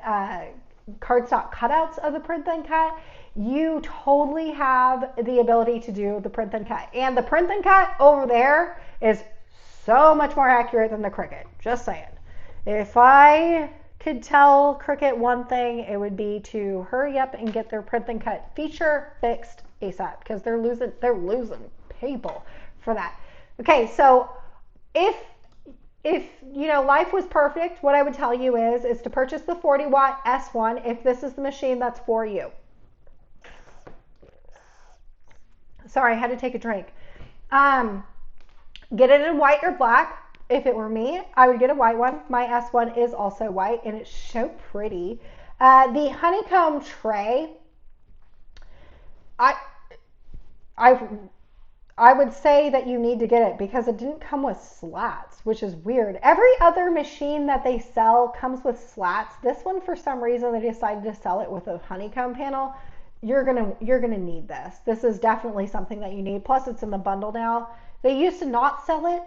cardstock cutouts of the print and cut. You totally have the ability to do the print and cut. And the print and cut over there is so much more accurate than the Cricut. Just saying. If I could tell Cricut one thing, it would be to hurry up and get their print and cut feature fixed ASAP, because they're losing people for that. Okay, so if you know life was perfect, what I would tell you is to purchase the 40 watt S1 if this is the machine that's for you. Sorry, I had to take a drink. Get it in white or black. If it were me, I would get a white one. My S1 is also white, and it's so pretty. The honeycomb tray, I would say that you need to get it because it didn't come with slats, which is weird. Every other machine that they sell comes with slats. This one, for some reason, they decided to sell it with a honeycomb panel. You're gonna need this. This is definitely something that you need. Plus, it's in the bundle now. They used to not sell it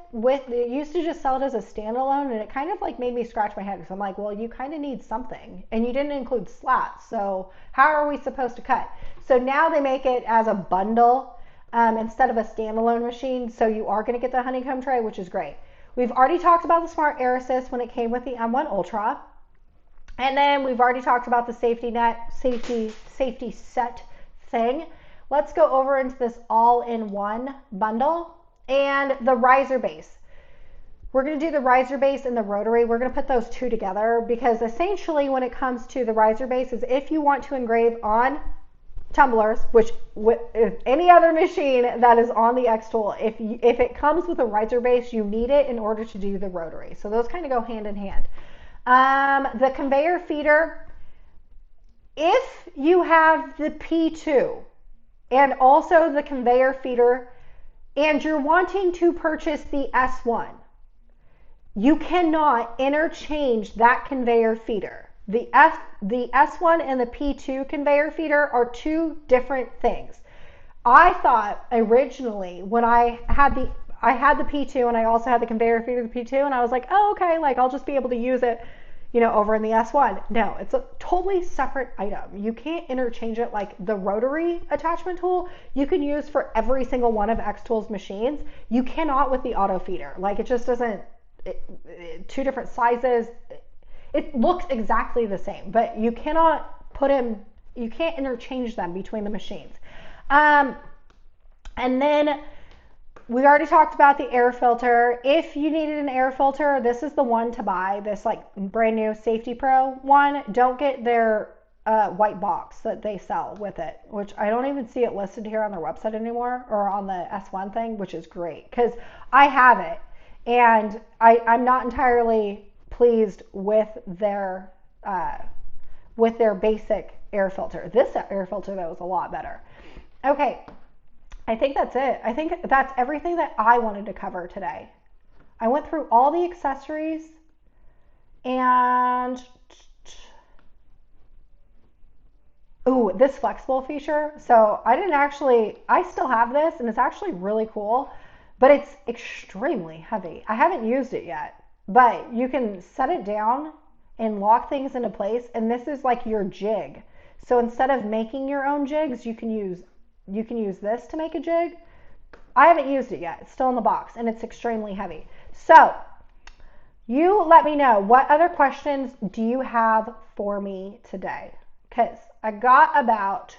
they used to just sell it as a standalone, and it kind of like made me scratch my head because I'm like, well, you kind of need something, and you didn't include slats, so how are we supposed to cut? So now they make it as a bundle instead of a standalone machine, so you are going to get the honeycomb tray, which is great. We've already talked about the Smart Air Assist when it came with the M1 Ultra, and then we've already talked about the safety set thing. Let's go over into this all-in-one bundle. And the riser base. We're going to do the riser base and the rotary. We're going to put those two together because essentially when it comes to the riser base is if you want to engrave on tumblers, which if any other machine that is on the Xtool, if it comes with a riser base, you need it in order to do the rotary. So those kind of go hand in hand. The conveyor feeder, if you have the P2 and also the conveyor feeder, and you're wanting to purchase the S1, you cannot interchange that conveyor feeder. The S1 and the P2 conveyor feeder are two different things. I thought originally when I had the P2 and I also had the conveyor feeder of the P2, and I was like, oh, okay, like I'll just be able to use it, you know, over in the S1. No, it's a totally separate item. You can't interchange it like the rotary attachment tool you can use for every single one of Xtool's machines. You cannot with the auto feeder. Like it just doesn't, two different sizes. It looks exactly the same, but you cannot you can't interchange them between the machines. And then we already talked about the air filter. If you needed an air filter, this is the one to buy, this like brand new Safety Pro one. Don't get their white box that they sell with it, which I don't even see it listed here on their website anymore or on the S1 thing, which is great because I have it and I'm not entirely pleased with their basic air filter. This air filter though is a lot better. Okay. I think that's it. I think that's everything that I wanted to cover today. I went through all the accessories and this flexible feature. So I still have this and it's actually really cool, but it's extremely heavy. I haven't used it yet, but you can set it down and lock things into place. And this is like your jig. So instead of making your own jigs, you can use this to make a jig. I haven't used it yet. It's still in the box and it's extremely heavy. So You let me know, what other questions do you have for me today? Because I got about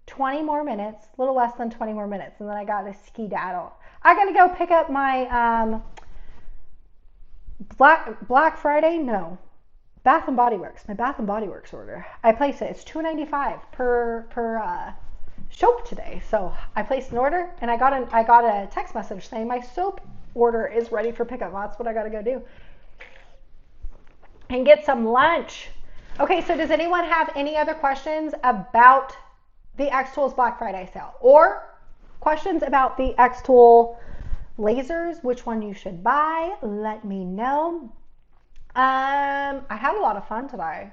20 more minutes, a little less than 20 more minutes, and then I got to skedaddle. I got to go pick up my Black Friday, no, Bath and Body Works, my Bath and Body Works order. I placed it. It's $2.95 per soap today. So I placed an order, and I got a text message saying my soap order is ready for pickup. That's what I got to go do. And get some lunch. Okay, so does anyone have any other questions about the Xtool's Black Friday sale, or questions about the Xtool lasers, which one you should buy? Let me know. I had a lot of fun today.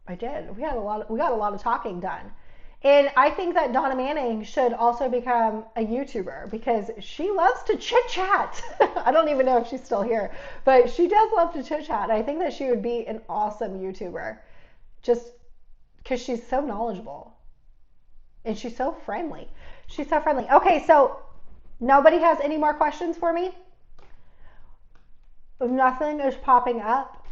I did. We got a lot of talking done. And I think that Donna Manning should also become a YouTuber because she loves to chit chat. I don't even know if she's still here, but she does love to chit chat. I think that she would be an awesome YouTuber just because she's so knowledgeable and she's so friendly. She's so friendly. Okay, so nobody has any more questions for me? Nothing is popping up.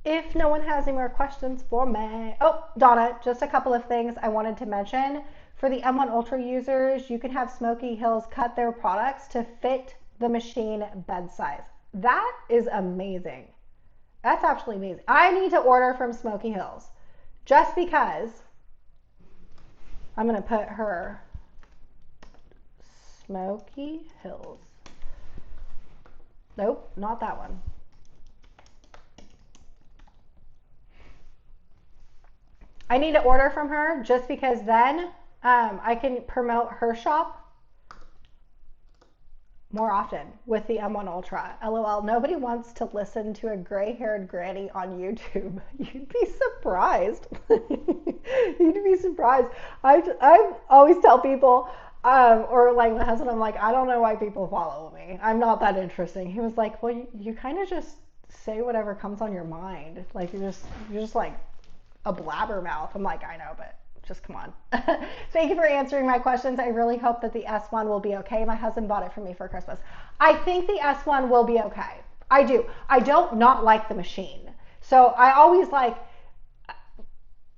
If no one has any more questions for me. Oh, Donna, just a couple of things I wanted to mention. For the M1 Ultra users, you can have Smoky Hills cut their products to fit the machine bed size. That is amazing. That's absolutely amazing. I need to order from Smoky Hills just because I'm going to put her Smoky Hills. Nope, not that one. I need to order from her just because then I can promote her shop more often with the M1 Ultra. LOL, nobody wants to listen to a gray-haired granny on YouTube. You'd be surprised. You'd be surprised. I always tell people, or like my husband, I'm like, I don't know why people follow me. I'm not that interesting. He was like, well, you kind of just say whatever comes on your mind. Like you're just like a blabbermouth. I'm like, I know, but just come on. Thank you for answering my questions. I really hope that the S1 will be okay. My husband bought it for me for Christmas. I think the S1 will be okay. I do. I don't not like the machine. So I always like,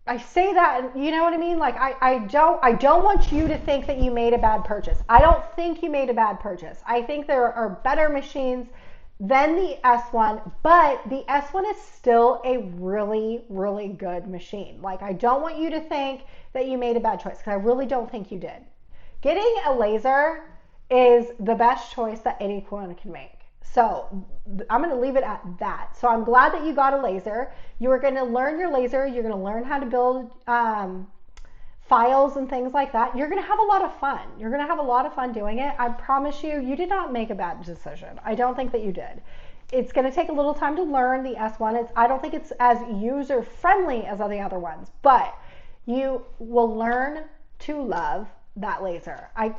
I say that, you know what I mean? Like I don't want you to think that you made a bad purchase. I don't think you made a bad purchase. I think there are better machines than the S1, but the S1 is still a really, really good machine. Like I don't want you to think that you made a bad choice because I really don't think you did. Getting a laser is the best choice that anyone can make. So I'm going to leave it at that. So I'm glad that you got a laser. You are going to learn your laser. You're going to learn how to build files and things like that. You're going to have a lot of fun. You're going to have a lot of fun doing it. I promise you, you did not make a bad decision. I don't think that you did. It's going to take a little time to learn the S1. I don't think it's as user friendly as the other ones, but you will learn to love that laser. I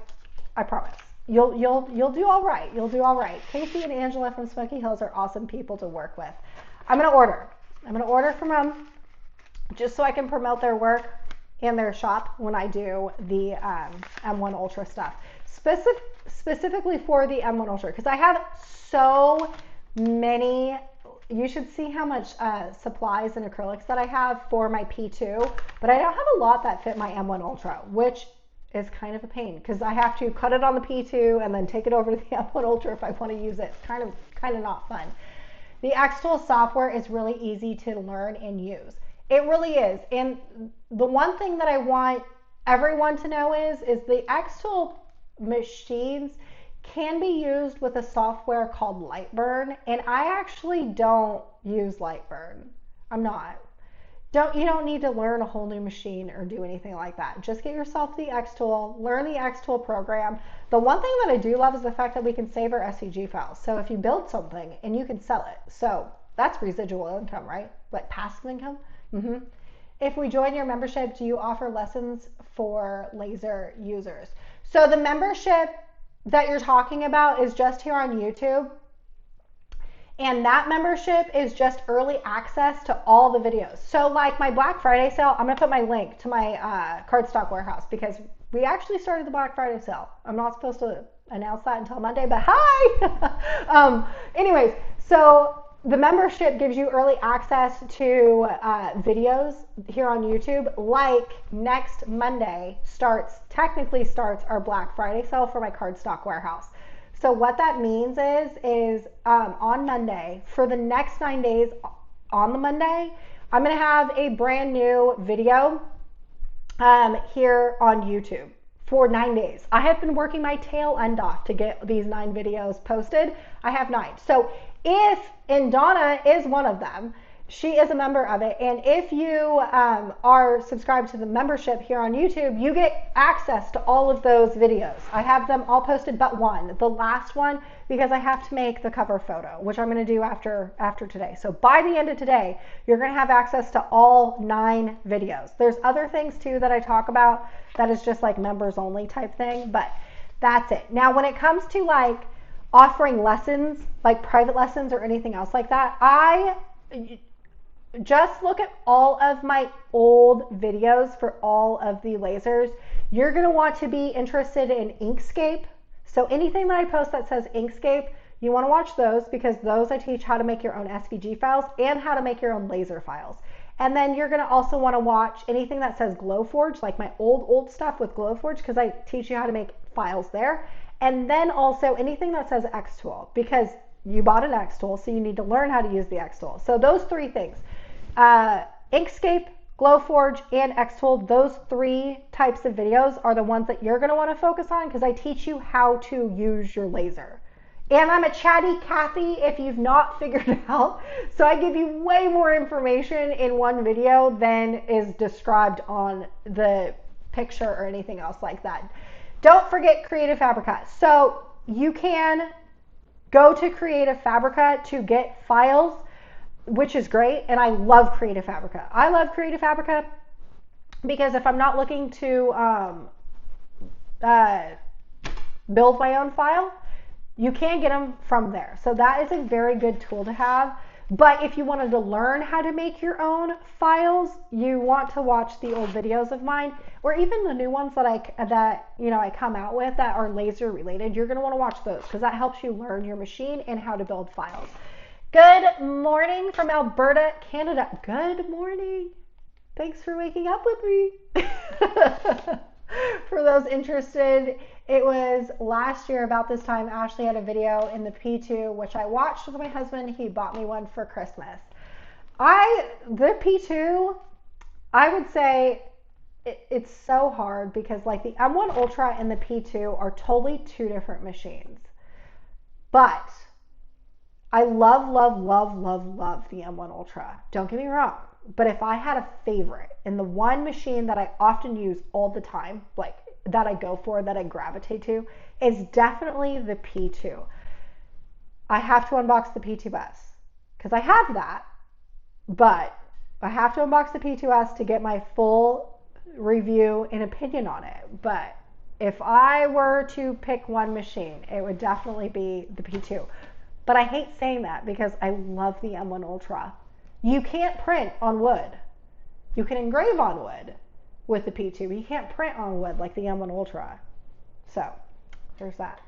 promise. You'll do all right. You'll do all right. Casey and Angela from Smoky Hills are awesome people to work with. I'm going to order from them just so I can promote their work and their shop when I do the M1 Ultra stuff. Specifically for the M1 Ultra, because I have so many. You should see how much supplies and acrylics that I have for my P2, but I don't have a lot that fit my M1 Ultra, which is kind of a pain because I have to cut it on the P2 and then take it over to the M1 Ultra if I want to use it. It's kind of not fun. The Xtool software is really easy to learn and use. It really is. And the one thing that I want everyone to know is the Xtool machines can be used with a software called Lightburn, and I actually don't use Lightburn. I'm not. You don't need to learn a whole new machine or do anything like that. Just get yourself the Xtool, learn the Xtool program. The one thing that I do love is the fact that we can save our SVG files. So if you build something and you can sell it, so that's residual income, right? Like passive income. Mm-hmm. If we join your membership, do you offer lessons for laser users? So the membership that you're talking about is just here on YouTube. And that membership is just early access to all the videos. So like my Black Friday sale, I'm gonna put my link to my cardstock warehouse because we actually started the Black Friday sale. I'm not supposed to announce that until Monday, but hi. Anyways, so the membership gives you early access to videos here on YouTube. Like next Monday technically starts our Black Friday sale for my cardstock warehouse. So what that means is on Monday, for the next 9 days on the Monday, I'm going to have a brand new video here on YouTube for 9 days. I have been working my tail end off to get these 9 videos posted. I have 9. So and Donna is one of them. She is a member of it. And if you are subscribed to the membership here on YouTube, you get access to all of those videos. I have them all posted but one, the last one, because I have to make the cover photo, which I'm going to do after today. So by the end of today, you're going to have access to all 9 videos. There's other things too that I talk about that is just like members only type thing, but that's it. Now, when it comes to like offering lessons, like private lessons or anything else like that, I just look at all of my old videos for all of the lasers. You're going to want to be interested in Inkscape. So anything that I post that says Inkscape, you want to watch those, because those I teach how to make your own SVG files and how to make your own laser files. And then you're going to also want to watch anything that says Glowforge, like my old stuff with Glowforge, because I teach you how to make files there. And then also anything that says Xtool, because you bought an Xtool, so you need to learn how to use the Xtool. So those 3 things, Inkscape, Glowforge, and Xtool, those 3 types of videos are the ones that you're going to want to focus on, because I teach you how to use your laser. And I'm a chatty Cathy, if you've not figured it out. So I give you way more information in one video than is described on the picture or anything else like that. Don't forget Creative Fabrica. So you can go to Creative Fabrica to get files, which is great. And I love Creative Fabrica. I love Creative Fabrica because if I'm not looking to build my own file, you can get them from there. So that is a very good tool to have. But if you wanted to learn how to make your own files, you want to watch the old videos of mine, or even the new ones that I come out with that are laser related. You're going to want to watch those, because that helps you learn your machine and how to build files. Good morning from Alberta, Canada. Good morning. Thanks for waking up with me. For those interested, it was last year about this time, Ashley had a video in the P2, which I watched with my husband. He bought me one for Christmas. The P2, I would say it's so hard, because like the M1 Ultra and the P2 are totally 2 different machines. But I love the M1 Ultra. Don't get me wrong. But if I had a favorite, and the one machine that I often use all the time, like that I go for, that I gravitate to, is definitely the P2. I have to unbox the P2S, because I have that, but I have to unbox the P2S to get my full review and opinion on it. But if I were to pick one machine, it would definitely be the P2. But I hate saying that, because I love the M1 Ultra. You can't print on wood. You can engrave on wood with the P2, but you can't print on wood like the M1 Ultra. So there's that.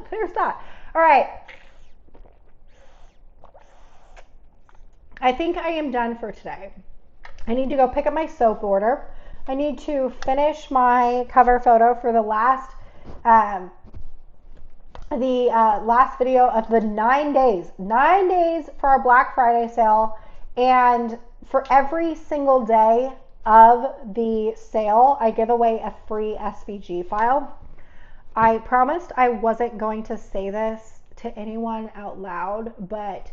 There's that. All right. I think I am done for today. I need to go pick up my soap order. I need to finish my cover photo for the last video of the 9 days. 9 days for our Black Friday sale. And for every single day of the sale, I give away a free SVG file. I promised I wasn't going to say this to anyone out loud, but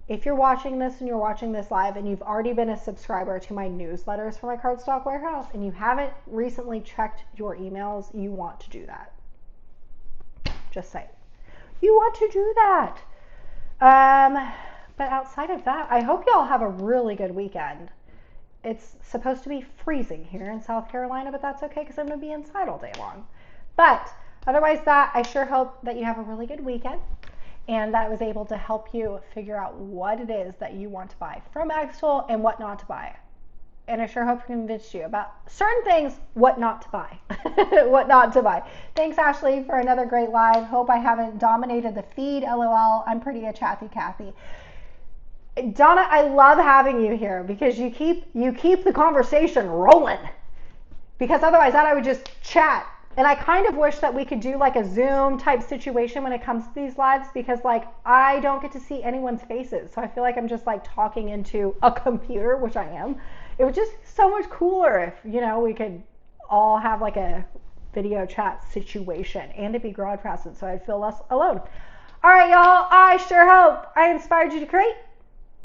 if you're watching this and you're watching this live and you've already been a subscriber to my newsletters for my cardstock warehouse and you haven't recently checked your emails, you want to do that. Just say, you want to do that. But outside of that, I hope y'all have a really good weekend. It's supposed to be freezing here in South Carolina, but that's okay, because I'm going to be inside all day long. But otherwise that, I sure hope that you have a really good weekend, and that I was able to help you figure out what it is that you want to buy from Xtool and what not to buy. and I sure hope I convinced you about certain things, what not to buy. What not to buy. Thanks, Ashley, for another great live. Hope I haven't dominated the feed. LOL. I'm pretty a chatty Kathy. Donna, I love having you here because you keep the conversation rolling. Because otherwise that I would just chat. And I kind of wish that we could do like a Zoom type situation when it comes to these lives, because like I don't get to see anyone's faces. So I feel like I'm just like talking into a computer, which I am. It was just so much cooler if, you know, we could all have like a video chat situation and it be broadcasted so I'd feel less alone. All right, y'all, I sure hope I inspired you to create